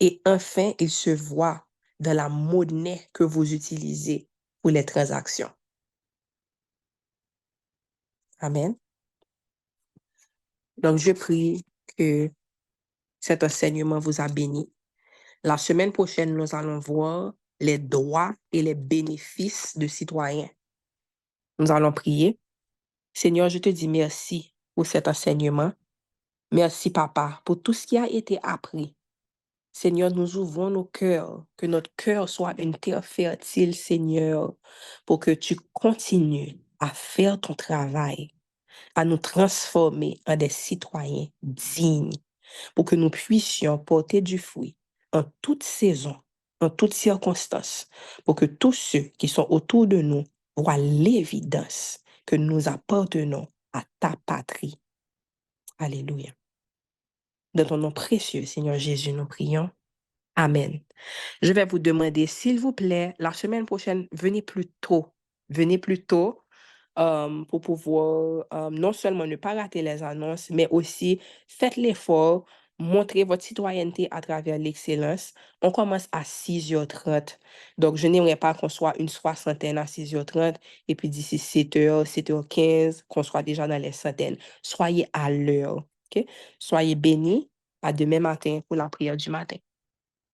Et enfin, il se voit dans la monnaie que vous utilisez pour les transactions. Amen. Donc, je prie que cet enseignement vous a béni. La semaine prochaine, nous allons voir les droits et les bénéfices de citoyens. Nous allons prier. Seigneur, je te dis merci pour cet enseignement. Merci, Papa, pour tout ce qui a été appris. Seigneur, nous ouvrons nos cœurs, que notre cœur soit une terre fertile, Seigneur, pour que tu continues à faire ton travail, à nous transformer en des citoyens dignes, pour que nous puissions porter du fruit en toute saison, en toutes circonstances, pour que tous ceux qui sont autour de nous voient l'évidence que nous appartenons à ta patrie. Alléluia. Dans ton nom précieux, Seigneur Jésus, nous prions. Amen. Je vais vous demander, s'il vous plaît, la semaine prochaine, venez plus tôt. Venez plus tôt pour pouvoir non seulement ne pas rater les annonces, mais aussi faites l'effort, montrez votre citoyenneté à travers l'excellence. On commence à 6h30. Donc, je n'aimerais pas qu'on soit une soixantaine à 6h30 et puis d'ici 7h, 7h15, qu'on soit déjà dans les centaines. Soyez à l'heure. Okay? Soyez bénis. À demain matin pour la prière du matin.